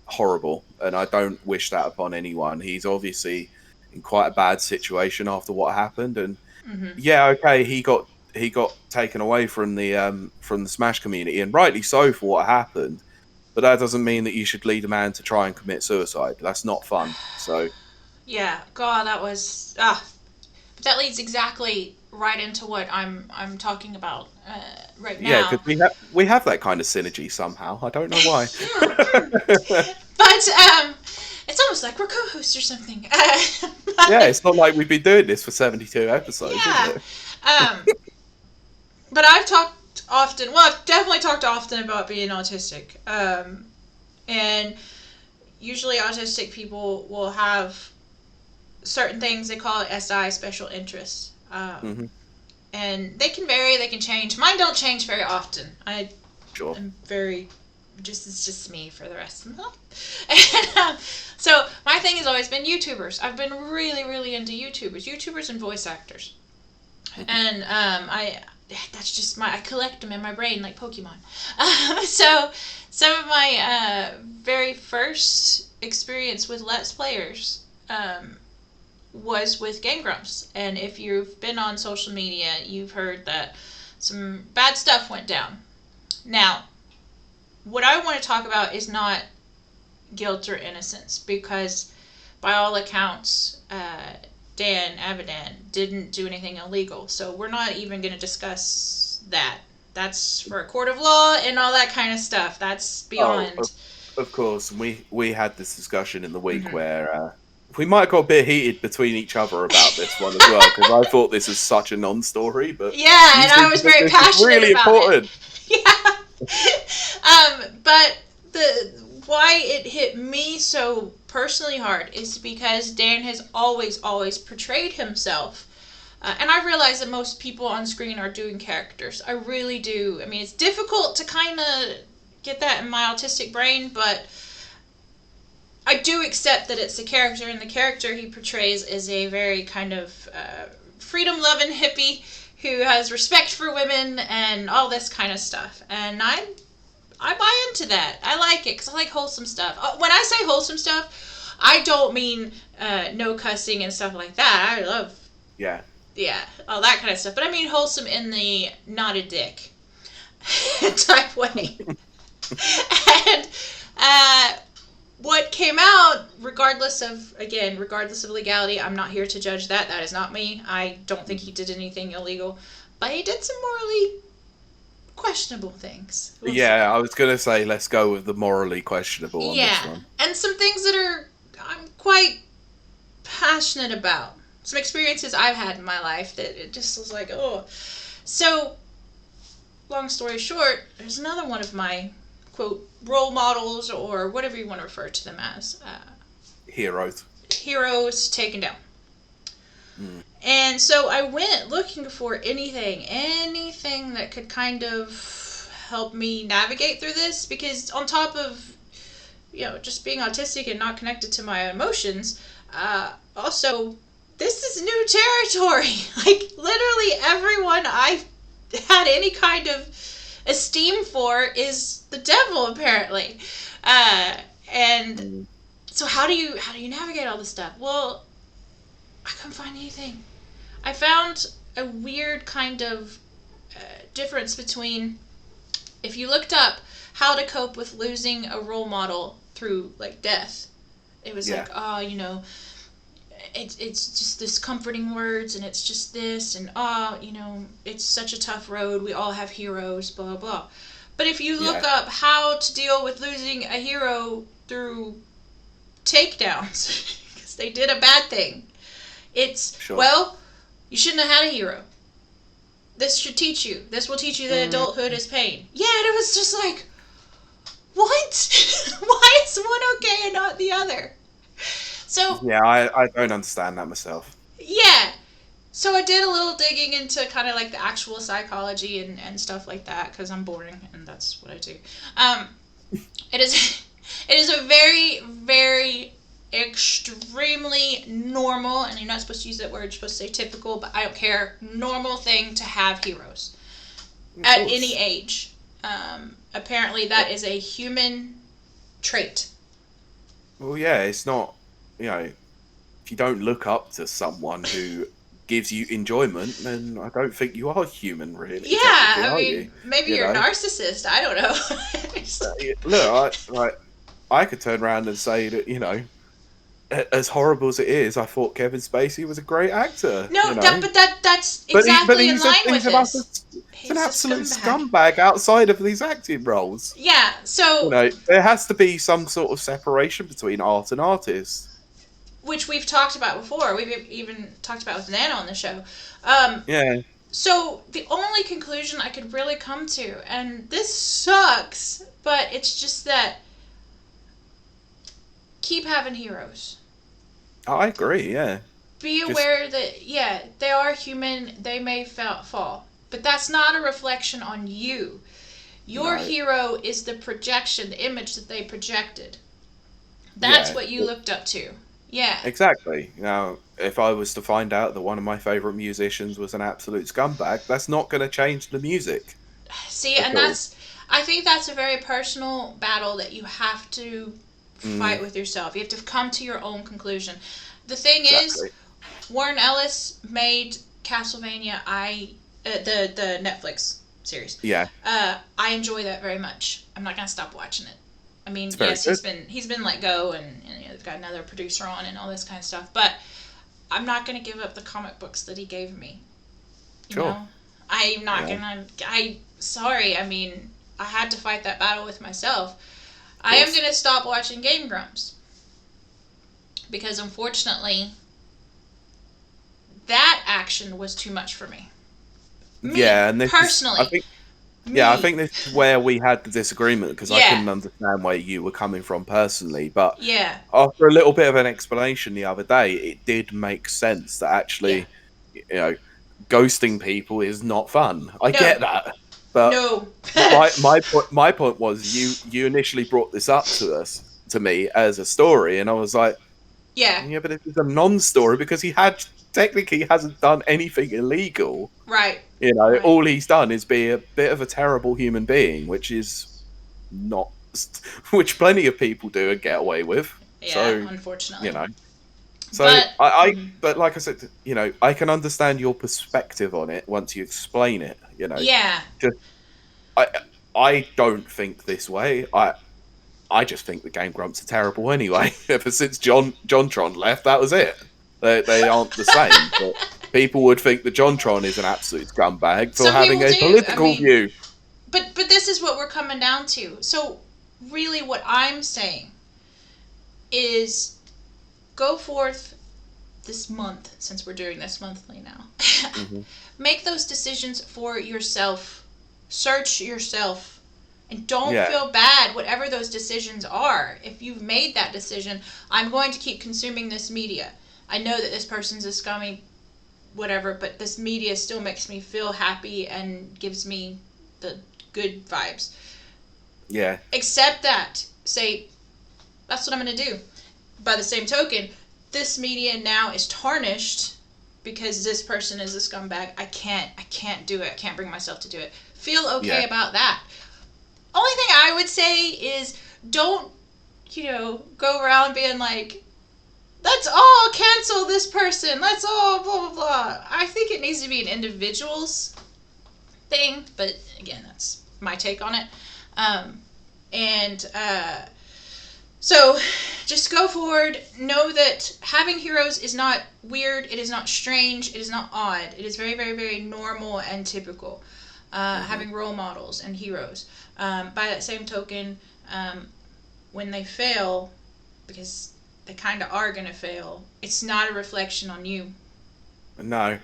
horrible, and I don't wish that upon anyone. He's obviously in quite a bad situation after what happened, and Mm-hmm. yeah, okay, he got taken away from the Smash community, and rightly so for what happened. But that doesn't mean that you should lead a man to try and commit suicide. That's not fun. So Yeah, God, that was that leads exactly right into what I'm talking about right yeah, because now. we have that kind of synergy somehow. I don't know why. Yeah, but it's almost like we're co-hosts or something. Yeah, But, it's not like we've been doing this for 72 episodes, is yeah, it? um, but I've talked often. Well, I've definitely talked often about being autistic, and usually autistic people will have certain things they call it SI, special interests. Hmm. And they can vary, they can change. Mine don't change very often. I Sure. am very just it's just me for the rest of my life. And, so my thing has always been YouTubers. I've been really, really into YouTubers and voice actors. Hmm. And I that's just I collect them in my brain like Pokemon. So some of my very first experience with Let's Players was with Game Grumps. And if you've been on social media, you've heard that some bad stuff went down. Now, what I want to talk about is not guilt or innocence, because by all accounts, Dan Avidan didn't do anything illegal. So we're not even going to discuss that. That's for a court of law and all that kind of stuff. That's Oh, beyond. of course. We had this discussion in the week Mm-hmm. where we might have got a bit heated between each other about this one as well, because I thought this was such a non-story, but Yeah, you and I seem to was think very this is passionate really about it. important. Yeah. But the why it hit me so personally hard is because Dan has always, always portrayed himself. And I realize that most people on screen are doing characters. I really do. I mean, it's difficult to kind of get that in my autistic brain, but I do accept that it's a character, and the character he portrays is a very kind of freedom loving hippie who has respect for women and all this kind of stuff. And I buy into that. I like it because I like wholesome stuff. When I say wholesome stuff, I don't mean no cussing and stuff like that. I love, Yeah. yeah, all that kind of stuff. But I mean wholesome in the not a dick type way. And what came out, regardless of legality, I'm not here to judge that. That is not me. I don't think he did anything illegal. But he did some morally questionable things. We'll say. Yeah, I was gonna say let's go with the morally questionable on this Yeah, one. and some things that I'm quite passionate about. Some experiences I've had in my life that it just was like, oh. So, long story short, there's another one of my quote role models or whatever you want to refer to them as, Heroes. heroes taken down. Mm. And so I went looking for anything that could kind of help me navigate through this, because on top of just being autistic and not connected to my emotions, also this is new territory. Like literally everyone I've had any kind of esteem for is the devil apparently, and Mm. so how do you navigate all this stuff? Well, I couldn't find anything. I found a weird kind of difference between if you looked up how to cope with losing a role model through like death, It was Yeah. like, oh, it's just this comforting words, and it's just this, and it's such a tough road. We all have heroes, blah blah. But if you look Yeah. up how to deal with losing a hero through takedowns, because they did a bad thing, it's, Sure. well, you shouldn't have had a hero. This should teach you. This will teach you that adulthood is pain. Yeah, and it was just like, what? Why is one okay and not the other? So, Yeah, I don't understand that myself. yeah. So I did a little digging into kind of like the actual psychology and stuff like that, because I'm boring and that's what I do. Um, it is it is a very, very extremely normal, and you're not supposed to use that word, you're supposed to say typical, but I don't care, normal thing to have heroes Of at any course. age. Apparently that is a human trait. Well, yeah, it's not, if you don't look up to someone who gives you enjoyment, then I don't think you are human, really, Yeah, technically, I are you? mean, maybe You you're a know? narcissist. I don't know. Look, I could turn around and say that, as horrible as it is, I thought Kevin Spacey was a great actor, No, that's But exactly in he's a, line with he's an, utter- this. he's an He's a absolute scumbag. scumbag outside of these acting roles. Yeah, so, There has to be some sort of separation between art and artist. which we've talked about before. We've even talked about with Nana on the show. Um, Yeah. so the only conclusion I could really come to, and this sucks, but it's just that, keep having heroes. I agree, yeah. Be Just, aware that, yeah, they are human, they may fall, but that's not a reflection on you. Your no, hero is the projection, the image that they projected. That's yeah. what you looked up to. Yeah. Exactly. Now, if I was to find out that one of my favorite musicians was an absolute scumbag, that's not going to change the music See, at and all. I think that's a very personal battle that you have to Mm, fight with yourself. You have to come to your own conclusion. The thing is, exactly. Warren Ellis made Castlevania. The Netflix series. Yeah, I enjoy that very much. I'm not gonna stop watching it. I mean, it's very yes, good. he's been let go, and they've got another producer on and all this kind of stuff. But I'm not gonna give up the comic books that he gave me. You Sure. know, I'm not Yeah, of gonna. Sorry. I mean, I had to fight that battle with myself. I am course. gonna stop watching Game Grumps because unfortunately, that action was too much for me. Me Yeah, and this is, personally, I me. think this is where we had the disagreement because I Yeah, couldn't understand where you were coming from personally. But yeah, after a little bit of an explanation the other day, it did make sense that yeah. actually, you know, ghosting people is not fun. I No, get that, but no. my point was you initially brought this up to me as a story, and I was like, Yeah, yeah, but it's a non-story because he had technically hasn't done anything illegal. right, right. All he's done is be a bit of a terrible human being, which is not, which plenty of people do and get away with. Yeah, So, you unfortunately. know, so But but like I said, I can understand your perspective on it once you explain it. yeah, Just I, I don't think this way. I just think the Game Grumps are terrible anyway. Ever since Jontron left, that was it. They aren't the same. But people would think that Jontron is an absolute scumbag for some having people a do. I political mean, view. but this is what we're coming down to. So really, what I'm saying is, go forth this month, since we're doing this monthly now. Hmm. Make those decisions for yourself. Search yourself. And don't Yeah, feel bad, whatever those decisions are. If you've made that decision, I'm going to keep consuming this media. I know that this person's a scummy whatever, but this media still makes me feel happy and gives me the good vibes. yeah, Accept that. Say, that's what I'm going to do. By the same token, this media now is tarnished because this person is a scumbag. I can't do it. I can't bring myself to do it. Feel okay yeah, about that. Only thing I would say is, don't, go around being like, let's all cancel this person. Let's all blah blah blah. I think it needs to be an individual's thing, but again, that's my take on it. Um, and So just go forward. Know that having heroes is not weird. It is not strange. It is not odd. It is very, very, very normal and typical. Hmm. Having role models and heroes. By that same token, when they fail, because they kind of are going to fail, it's not a reflection on you. No,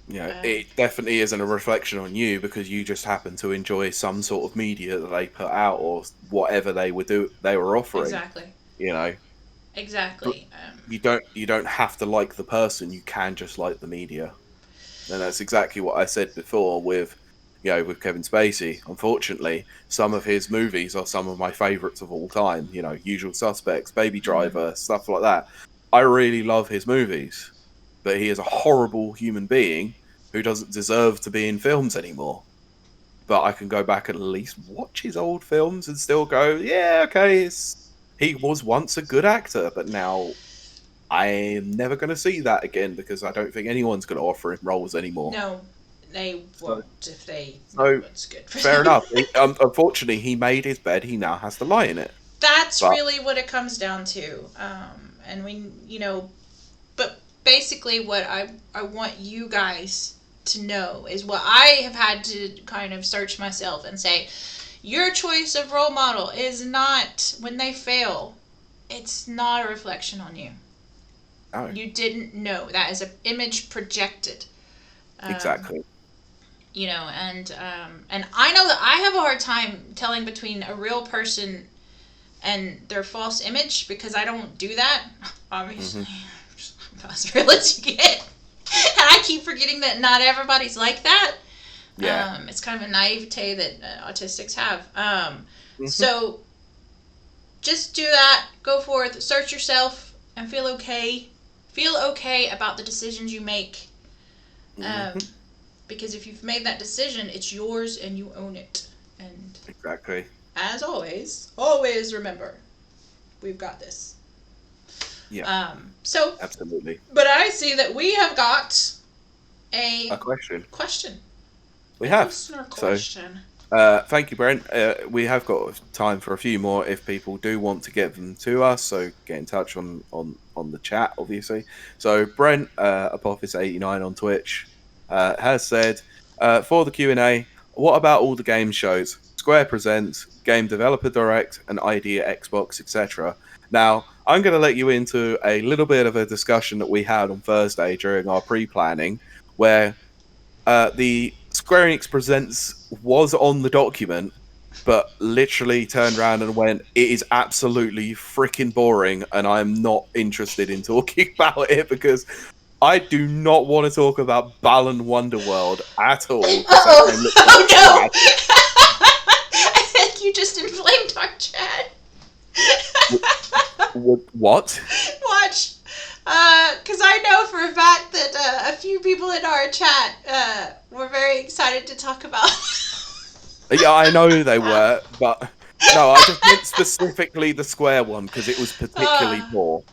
Um, it definitely isn't a reflection on you because you just happen to enjoy some sort of media that they put out or whatever they were offering. exactly. You know, but Exactly. you don't have to like the person. You can just like the media. And that's exactly what I said before with Kevin Spacey. Unfortunately, some of his movies are some of my favorites of all time. Usual Suspects, Baby Mhm. Driver, stuff like that. I really love his movies, but he is a horrible human being who doesn't deserve to be in films anymore. But I can go back and at least watch his old films and still go, yeah, okay, he was once a good actor, but now I'm never going to see that again because I don't think anyone's going to offer him roles anymore. No, they So, won't if they know so what's good for fair them. enough. Unfortunately, he made his bed. He now has to lie in it. That's But really what it comes down to. And but basically, what I want you guys to know is what I have had to kind of search myself and say, your choice of role model is not, when they fail, it's not a reflection on you. no, You didn't know. That is an image projected. Um, exactly. and I know that I have a hard time telling between a real person and their false image because I don't do that. Hmm. Obviously, I'm about as real as you get, and I keep forgetting that not everybody's like that. Yeah. It's kind of a naivete that autistics have. Hmm. So just do that. Go forth, search yourself, and feel okay. Feel okay about the decisions you make. Um, Hmm. because if you've made that decision, it's yours and you own it. And Exactly. as always, always remember, we've got this. Yeah. So, Absolutely. but I see that we have got A a question. question, We a have. listener So, question. thank you, Brent. We have got time for a few more if people do want to get them to us. So get in touch on the chat, obviously. So Brent, Apophis89 on Twitch, has said for the Q&A, what about all the game shows? Square Presents, Game Developer Direct, and Idea Xbox, etc. Now, I'm going to let you into a little bit of a discussion that we had on Thursday during our pre-planning, where the Square Enix Presents was on the document, but literally turned around and went, "It is absolutely freaking boring, and I'm not interested in talking about it because I do not want to talk about Balan Wonderworld at all because that Oh, game looks like oh no! trash." I think you just inflamed our chat. What? Watch. Because I know for a fact that a few people in our chat were very excited to talk about. Yeah, I know they were, but no, I just meant specifically the Square one because it was particularly uh, poor.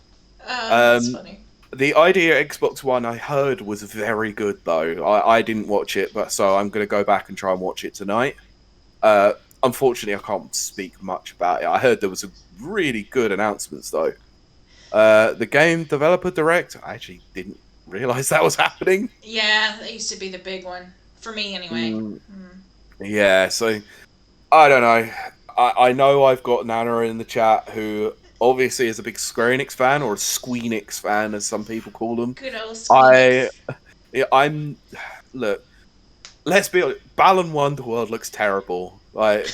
that's Um, funny. The Idea Xbox One I heard was very good though. I didn't watch it, but so I'm gonna go back and try and watch it tonight. Uh, Unfortunately, I can't speak much about it. I heard there was a really good announcements though. The Game Developer Direct, I actually didn't realize that was happening. Yeah, that used to be the big one. For me, anyway. Mm, Mm. yeah, so I don't know. I know I've got Nana in the chat who obviously is a big Square Enix fan or a Squeenix fan, as some people call them. Good old I Squeenix. yeah, I'm look. Let's be honest. Balan Wonderworld looks terrible. Like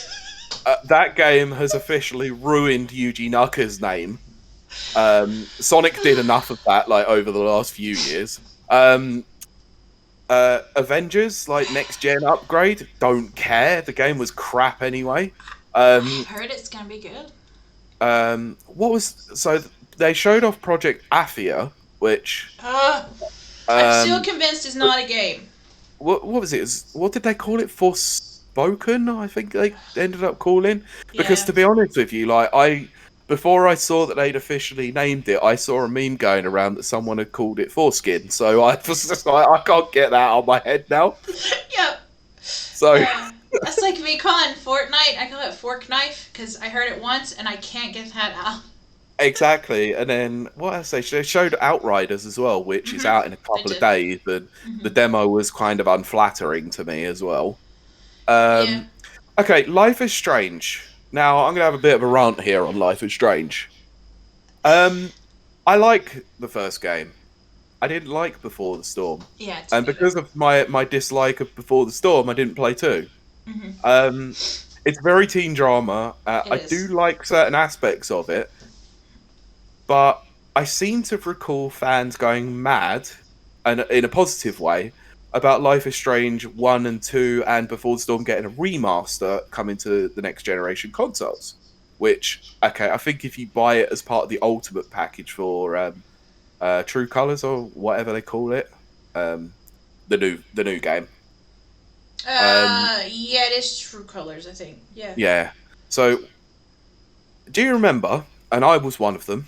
that game has officially ruined Yuji Naka's name. Sonic did enough of that, like over the last few years. Um, Avengers, like next gen upgrade, don't care. The game was crap anyway. I Um, heard it's gonna be good. what was so they showed off Project Athia, which Uh, I'm still um, convinced it's not a game. what was it? What did they call it? Forspoken, I think they ended up calling. Because Yeah. to be honest with you, like before I saw that they'd officially named it, I saw a meme going around that someone had called it Foreskin. So I was just like, I can't get that out of my head now. Yep. So That's like me calling Fortnite. I call it fork knife because I heard it once and I can't get that out. Exactly. And then what else they showed Outriders as well, which is Mm-hmm. out in a They couple of did. days, and the Mm-hmm. demo was kind of unflattering to me as well. Yeah. Um, okay, Life is Strange. Now I'm gonna have a bit of a rant here on Life is Strange. Um, I like the first game. I didn't like Before the Storm, Yeah, it's and neither. because of my dislike of Before the Storm, I didn't play two. Mm-hmm. Um, it's very teen drama. It I do is. like certain aspects of it, but I seem to recall fans going mad, and in a positive way, about Life is Strange 1 and 2 and Before the Storm getting a remaster coming to the next generation consoles. Which, okay, I think if you buy it as part of the ultimate package for True Colors or whatever they call it, um, the new game. Yeah, it is True Colors, I think. Yeah. Yeah. So, do you remember? And I was one of them.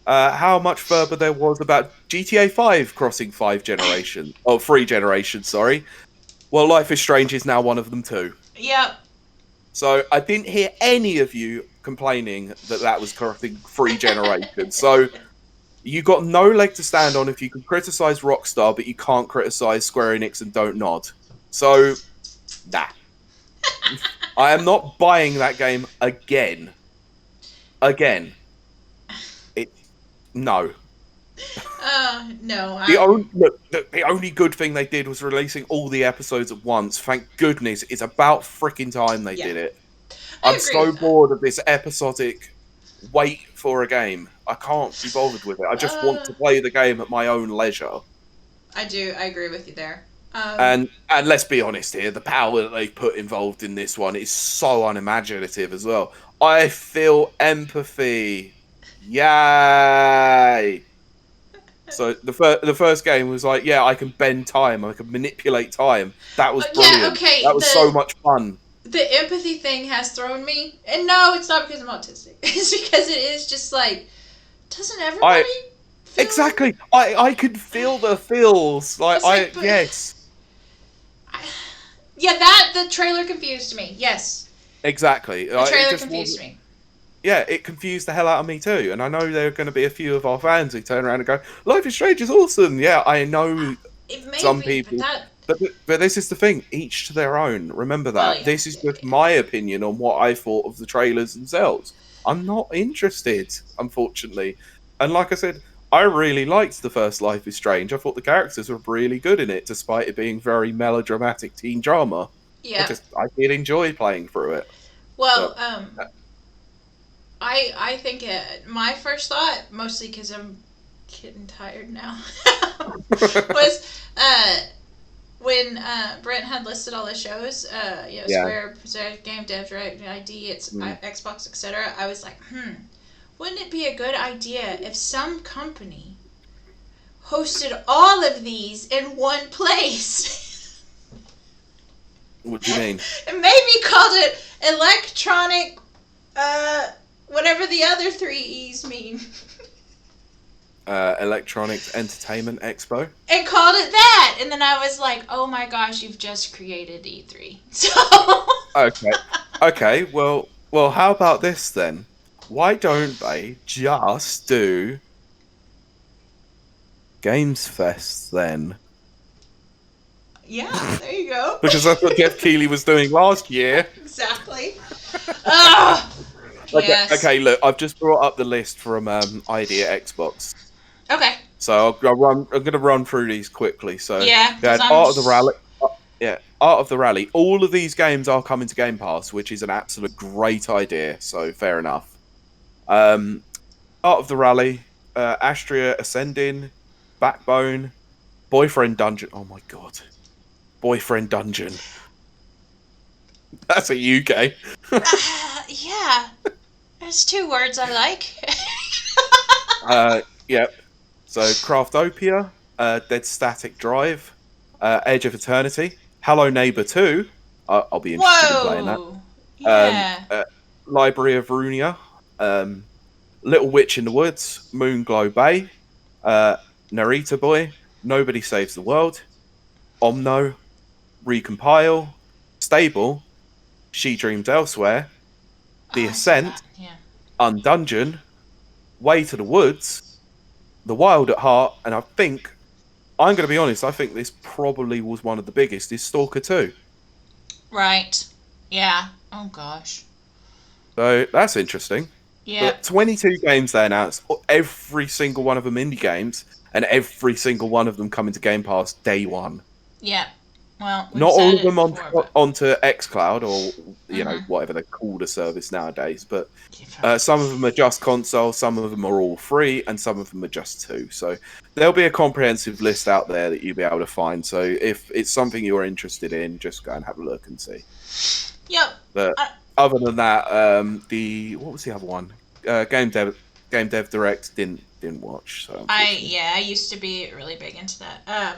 How much further there was about GTA 5 crossing 5 generations, or 3 generations, sorry. Well, Life is Strange is now one of them too. Yep. So I didn't hear any of you complaining that that was crossing 3 generations. So you got no leg to stand on if you can criticize Rockstar, but you can't criticize Square Enix and don't nod. So, nah. I am not buying that game again. Again. It no. No, The only I'm. look, the only good thing they did was releasing all the episodes at once. Thank goodness, it's about freaking time they Yeah, did it. I I'm agree so with that. bored of this episodic wait for a game. I can't be bothered with it. I just want Uh, to play the game at my own leisure. I do. I agree with you there. And let's be honest here, the power that they put involved in this one is so unimaginative as well. I feel empathy. Yay! So the first game was like, yeah, I can bend time, I can manipulate time. That was Yeah. brilliant. That Okay. was so much fun. The empathy thing has thrown me, and no, it's not because I'm autistic. It's because it is just like, doesn't I everybody feel? exactly. I could feel the feels. Like It's like, I but yes, yeah, that the trailer confused me. Yes, exactly. the It trailer just confused wasn't. me. Yeah, it confused the hell out of me too. And I know there are going to be a few of our fans who turn around and go, "Life is Strange is awesome." Yeah, I know It may some be, but people, that. but this is the thing. Each to their own. Remember Well, that. yeah, This is yeah, just yeah. my opinion on what I thought of the trailers themselves. I'm not interested, unfortunately. And like I said, I really liked the first Life is Strange. I thought the characters were really good in it, despite it being very melodramatic teen drama. Yeah. I did enjoy playing through it. Well, But uh, I think my first thought, mostly because I'm getting tired now, was when Brent had listed all the shows, yeah. Square, Preserve, Game Dev, Direct ID, it's Mm. Xbox, etc. I was like, wouldn't it be a good idea if some company hosted all of these in one place? What do you mean? And maybe called it electronic, uh, whatever the other three E's mean. Electronics Entertainment Expo. And called it that. And then I was like, oh my gosh, you've just created E3. So. Okay. Okay. Well. How about this then? Why don't they just do Games Fest then? Yeah, there you go. Because that's what Jeff Keighley was doing last year. Exactly. Ugh. Okay. Yes. Okay. Look, I've just brought up the list from Idea Xbox. Okay. So I'll run. I'm going to run through these quickly. So Yeah, we because had I'm. Art of the Rally. Yeah, Art of the Rally. All of these games are coming to Game Pass, which is an absolute great idea. So fair enough. Um, Art of the Rally, Astria Ascending, Backbone, Boyfriend Dungeon. Oh my god, Boyfriend Dungeon. That's a UK. Yeah. There's two words I like. Yep. So Craftopia, Dead Static Drive, Edge of Eternity, Hello Neighbor 2. I'll be interested in playing that. Whoa. Um, Yeah. uh, Library of Runia, Little Witch in the Woods, Moonglow Bay, uh, Narita Boy, Nobody Saves the World, Omno, Recompile, Unstable, She Dreams Elsewhere, Oh, The I saw that. Ascent, Yeah. Undungeon, Way to the Woods, The Wild at Heart, and I think I'm going to be honest. I think this probably was one of the biggest. Is Stalker 2. Right. Yeah. Oh gosh. So that's interesting. Yep. But 22 games they announced, every single one of them indie games, and every single one of them coming to Game Pass day one. Yep. Well, we've Not said all of it them before, but. onto xCloud or Mm-hmm. whatever they call the service nowadays, but Right. some of them are just console, some of them are all free, and some of them are just two. So there'll be a comprehensive list out there that you'll be able to find. So if it's something you're interested in, just go and have a look and see. Yep. But Uh, other than that, the what was the other one? Game Dev Direct didn't watch. So unfortunately, I used to be really big into that.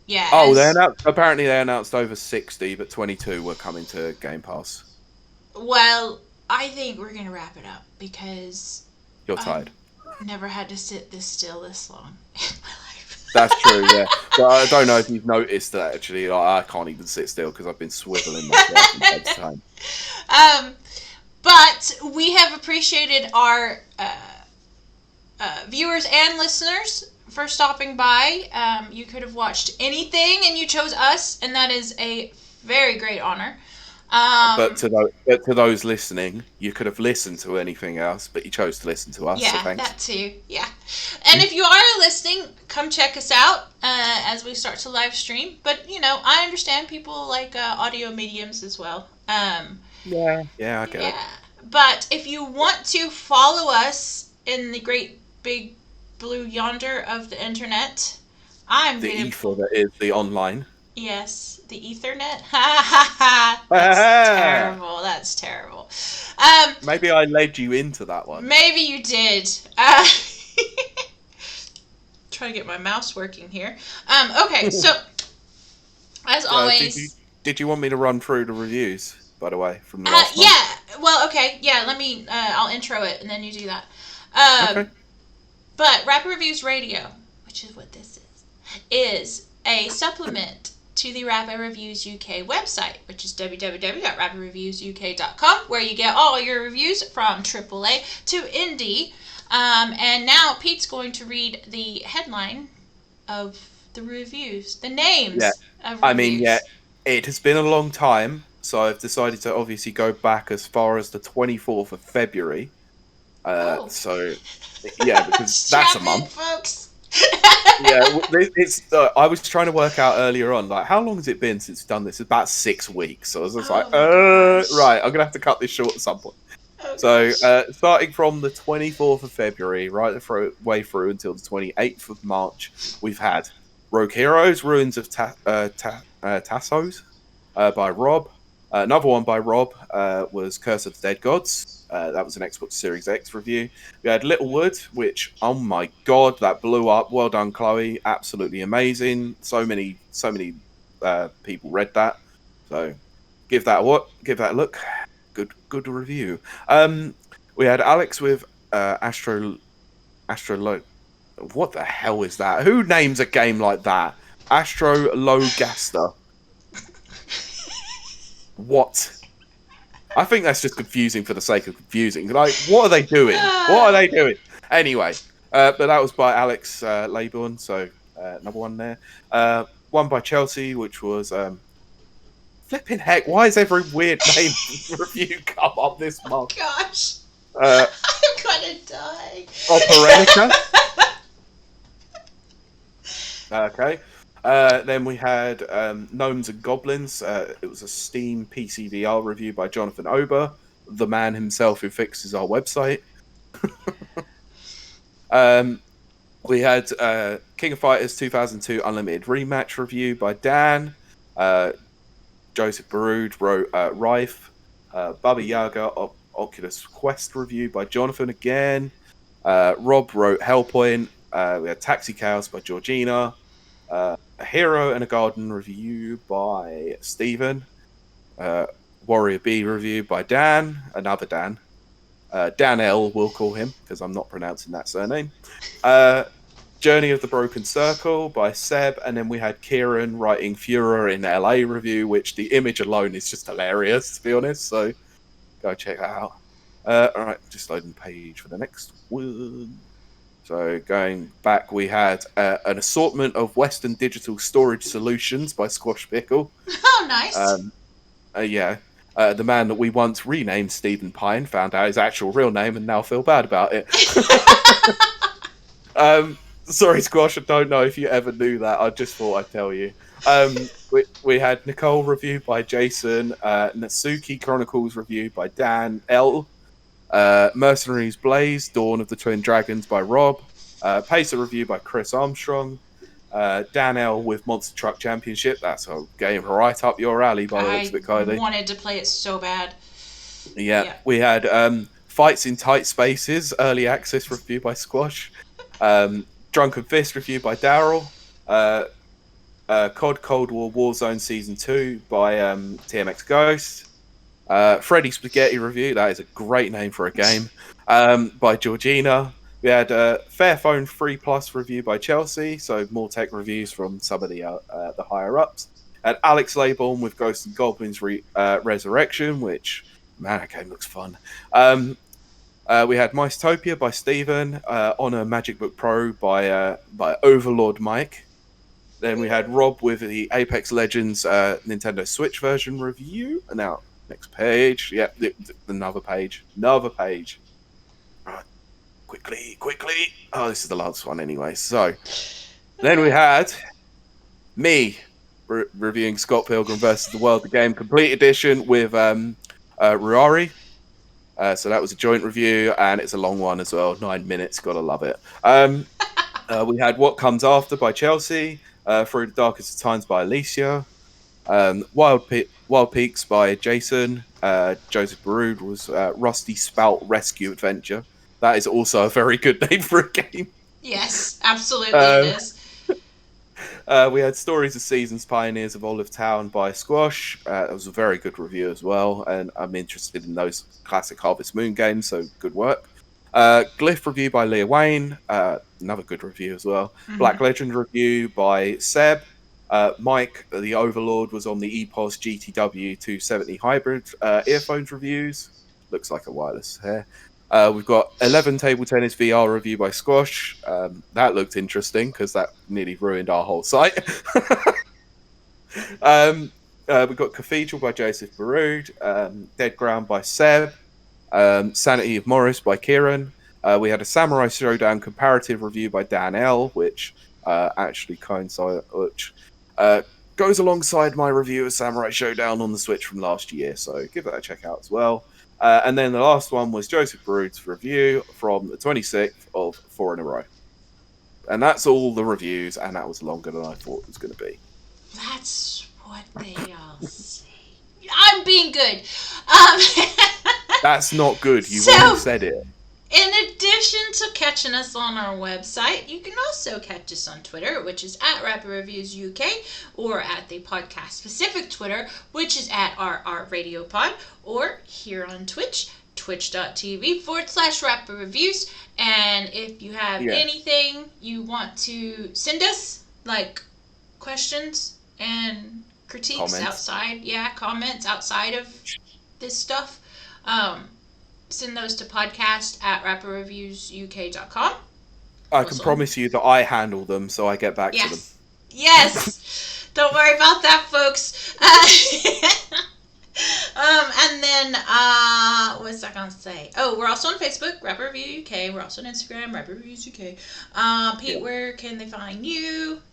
Yeah, oh, as apparently they announced over 60, but 22 were coming to Game Pass. well, I think we're gonna wrap it up because You're I've tired. never had to sit this still this long in my life. That's true, yeah. But I don't know if you've noticed that actually. I can't even sit still because I've been swiveling my chair from time to time. But we have appreciated our viewers and listeners for stopping by. You could have watched anything and you chose us, and that is a very great honor. But to those listening, you could have listened to anything else, but you chose to listen to us. So Yeah, thanks. that too. Yeah. And if you are listening, come check us out as we start to live stream. But, I understand people like audio mediums as well. Yeah, I get it. But if you want to follow us in the great big blue yonder of the internet, The ether that is the online. Yes, the Ethernet. Ha ha ha. That's terrible. That's terrible. Maybe I led you into that one. Maybe you did. Try to get my mouse working here. Okay, so as always. Did you want me to run through the reviews, by the way, from the last month? Yeah. Well, okay. Yeah. Let me. I'll intro it, and then you do that. Okay. But Rapid Reviews Radio, which is what this is a supplement to the Rapid Reviews UK website, which is www.rapidreviewsuk.com, where you get all your reviews from AAA to indie. And now Pete's going to read the headline of the reviews, the names of reviews. I mean, yeah, it has been a long time, so I've decided to obviously go back as far as the 24th of February. So, yeah, because that's a month. Folks. Yeah, it's. I was trying to work out earlier on, like, how long has it been since we've done this? It's about 6 weeks. So I was just right, I'm gonna have to cut this short at some point. So, starting from the 24th of February, right the way through until the 28th of March, we've had Rogue Heroes: Ruins of Tassos by Rob. Another one by Rob was Curse of the Dead Gods. That was an Xbox Series X review. We had Littlewood, which, oh my god, that blew up. Well done, Chloe. Absolutely amazing. So many people read that. So give that a look. Good review. We had Alex with Astro. What the hell is that? Who names a game like that? Astrologaster. What? I think that's just confusing for the sake of confusing. Like, what are they doing? Anyway, but that was by Alex Laybourne, so number one there. One by Chelsea, which was flipping heck. Why is every weird name review come up this month? Gosh, I'm gonna die. Operenica. Okay. Then we had Gnomes and Goblins. It was a Steam PC VR review by Jonathan Ober, the man himself who fixes our website. We had King of Fighters 2002 Unlimited Rematch review by Dan. Joseph Baroud wrote Rife. Baba Yaga Oculus Quest review by Jonathan again. Rob wrote Hellpoint. We had Taxi Chaos by Georgina. A Hero and a Garden review by Stephen. Warrior B review by Dan. Another Dan. Dan L, we'll call him, because I'm not pronouncing that surname. Journey of the Broken Circle by Seb, and then we had Kieran writing Furor in LA review, which the image alone is just hilarious, to be honest. So go check that out. All right, just loading the page for the next one. So going back, we had an assortment of Western digital storage solutions by Squash Pickle. Oh, nice. Yeah. The man that we once renamed Stephen Pine found out his actual real name and now feel bad about it. Sorry, Squash, I don't know if you ever knew that. I just thought I'd tell you. We had Nicole review by Jason, Natsuki Chronicles review by Dan L, Mercenaries Blaze, Dawn of the Twin Dragons by Rob, Pacer review by Chris Armstrong, Dan L with Monster Truck Championship. That's a game right up your alley by the looks of I it, Kylie. wanted to play it so bad. Yeah. We had Fights in Tight Spaces, early access review by Squash, Drunken Fist review by Daryl, COD Cold War Warzone Season 2 by TMX Ghost, Freddy Spaghetti review, that is a great name for a game, by Georgina. We had Fairphone 3 Plus review by Chelsea, so more tech reviews from some of the higher ups. And Alex Laybourne with Ghosts and Goblins Resurrection, which, man, that game looks fun. We had Micetopia by Stephen, Honor Magic Book Pro by Overlord Mike. Then we had Rob with the Apex Legends Nintendo Switch version review. And now, next page. Yep, another page. Right, quickly. Oh, this is the last one anyway. So, then we had me reviewing Scott Pilgrim vs. the World, the game complete edition with Ruari. So that was a joint review, and it's a long one as well. 9 minutes, gotta love it. We had What Comes After by Chelsea, Through the Darkest of Times by Alicia, Wild Peaks by Jason, Joseph Baroud was Rusty Spout Rescue Adventure. That is also a very good name for a game. Yes, absolutely it is. We had Stories of Seasons, Pioneers of Olive Town by Squash. That was a very good review as well, and I'm interested in those classic Harvest Moon games, so good work. Glyph review by Leah Wayne, another good review as well. Mm-hmm. Black Legend review by Seb. Mike, the Overlord, was on the EPOS GTW 270 hybrid earphones reviews. Looks like a wireless hair. We've got 11 Table Tennis VR review by Squash. That looked interesting because that nearly ruined our whole site. We've got Cathedral by Joseph Baroud, Dead Ground by Seb, Sanity of Morris by Kieran. We had a Samurai Showdown comparative review by Dan L, which actually coincides, which goes alongside my review of Samurai Showdown on the Switch from last year. So give that a check out as well. And then the last one was Joseph Baroud's review from the 26th of 4 in a row. And that's all the reviews, and that was longer than I thought it was going to be. That's what they all say. I'm being good. That's not good. You've already said it. In addition to catching us on our website, you can also catch us on Twitter, which is at Rapid Reviews UK, or at the podcast specific Twitter, which is at RRRadiopod, or here on Twitch, twitch.tv/Rapid Reviews. And if you have anything you want to send us, like questions and critiques comments outside of this stuff, send those to podcast@rapidreviewsuk.com. I can promise you that I handle them, so I get back to them. Yes. Don't worry about that, folks. And then, what was I going to say? Oh, we're also on Facebook, Rapid Review UK. We're also on Instagram, Rapid Reviews UK. Pete, where can they find you?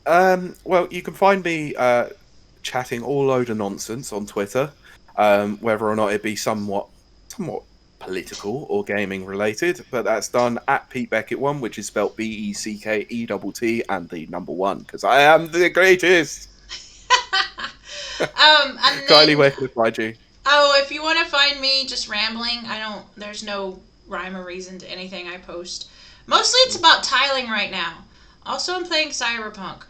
Well, you can find me chatting all load of nonsense on Twitter, whether or not it be somewhat political or gaming related, but that's done at Pete Beckett 1, which is spelled BECKETT and the number 1, because I am the greatest. And Kylie, where can I find you? Oh, if you want to find me just rambling, there's no rhyme or reason to anything I post. Mostly it's about tiling right now. Also, I'm playing Cyberpunk.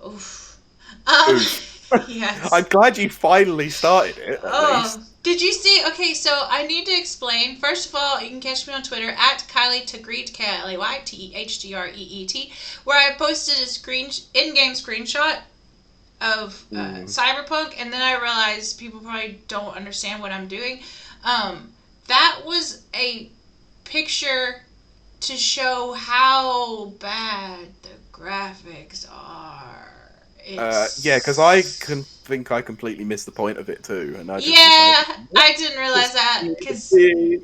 Oof. Yes. I'm glad you finally started it. Oh, Did you see? Okay, so I need to explain. First of all, you can catch me on Twitter at Kylie Tegreet, KLAYTEHDREET, where I posted a in-game screenshot of Mm. Cyberpunk, and then I realized people probably don't understand what I'm doing. That was a picture to show how bad the graphics are. Yeah, because I It's can think I completely missed the point of it too, and I just was like, yeah, what I didn't realize does that it because mean?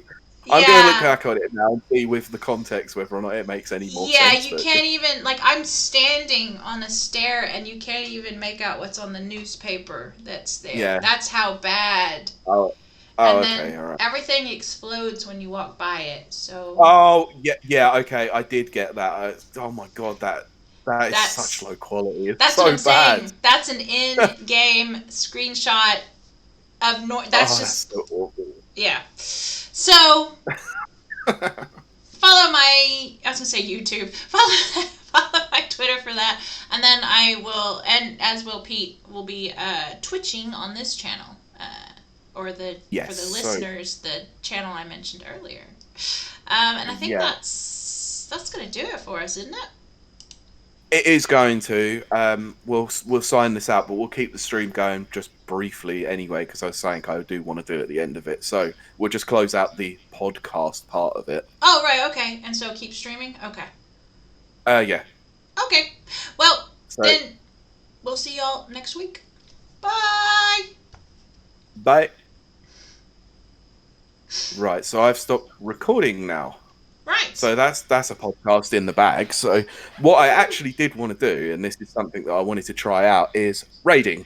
I'm gonna look yeah, back on it now and see with the context whether or not it makes any more yeah, sense. you But can't just even like I'm standing on a stair and you can't even make out what's on the newspaper that's there. yeah. That's how bad. Oh, oh, And okay, then all right. everything explodes when you walk by it. So Oh, yeah, yeah, okay. I did get that. Oh my god, that is such that's low quality. It's that's what so I'm bad. saying. That's an in-game screenshot of That's Oh, that's just so awful. yeah. So follow my I was gonna say YouTube. Follow my Twitter for that, and then I will, and as will Pete, will be twitching on this channel, or the for Yes. the So listeners, the channel I mentioned earlier. And I think yeah, that's gonna do it for us, isn't it? it is going to. We'll sign this out, but we'll keep the stream going just briefly anyway, because I was saying I do want to do it at the end of it. So we'll just close out the podcast part of it. Oh right, okay, and so keep streaming. Okay, Yeah. okay. Well So then, we'll see y'all next week. Bye. bye. Right. So I've stopped recording now. Right. So that's a podcast in the bag. So what I actually did want to do, and this is something that I wanted to try out, is raiding.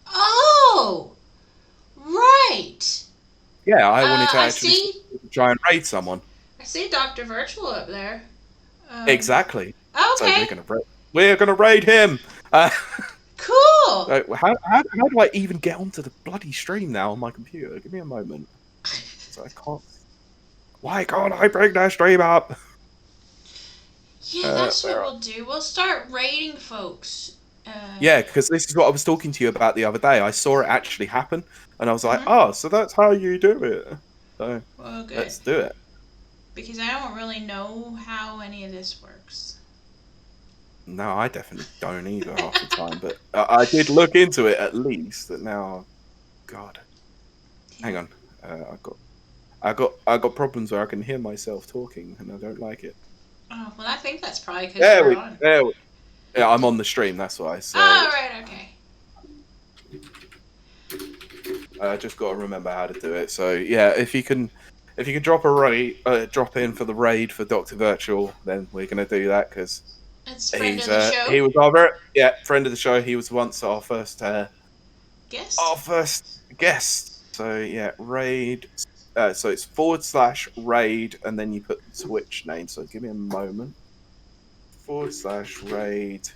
Oh, right. Yeah, I wanted to I actually see. try and raid someone. I see Dr. Virtual up there. Exactly. So Okay. we're gonna raid him. Cool. How do I even get onto the bloody stream now on my computer? Give me a moment. So I can't. Why can't I bring that stream up? Yeah, that's what Where we'll do. We'll start raiding folks. Yeah, because this is what I was talking to you about the other day. I saw it actually happen, and I was like, Mhm. "Oh, so that's how you do it." So Well, good. let's do it. Because I don't really know how any of this works. No, I definitely don't either half the time, but I did look into it at least. That now, God, hang on, I got problems where I can hear myself talking, and I don't like it. Oh, well, I think that's probably because you're on. Yeah, I'm on the stream. That's why. So Oh, right, okay. I just got to remember how to do it. So yeah, if you can drop drop in for the raid for Doctor Virtual, then we're gonna do that because It's friend of the show. he was our friend of the show. He was once Guest? our first guest. So yeah, raid. So it's /raid, and then you put the Twitch name. So give me a moment. /raid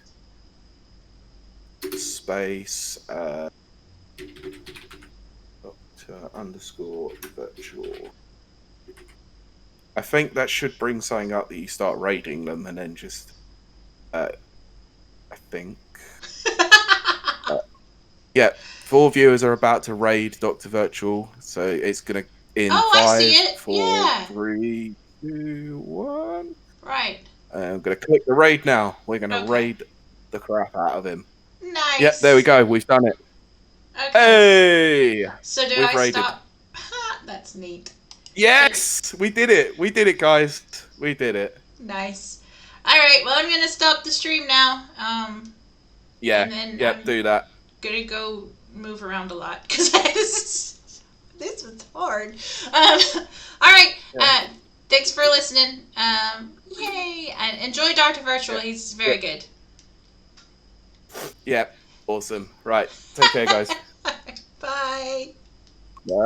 space Doctor_virtual. I think that should bring something up that you start raiding them, and then just I think. Yeah, 4 viewers are about to raid Doctor Virtual, so it's gonna in Oh, I see 5, it. 4, Yeah. 3, 2, 1. Right. I'm gonna click the raid now. We're gonna Okay. raid the crap out of him. Nice. Yep, there we go. We've done it. Okay. Hey, So do we've I raided. stop? That's neat. Yes, we did it. We did it, guys. We did it. Nice. All right. Well, I'm gonna stop the stream now. Yeah. And then Yep. I'm Do that. gonna go move around a lot because this was hard. All right. Yeah. Thanks for listening. Yay! And enjoy Dr. Virtual. Yeah. He's very good. Yep. Awesome. Right. Take care, guys. Bye. Bye.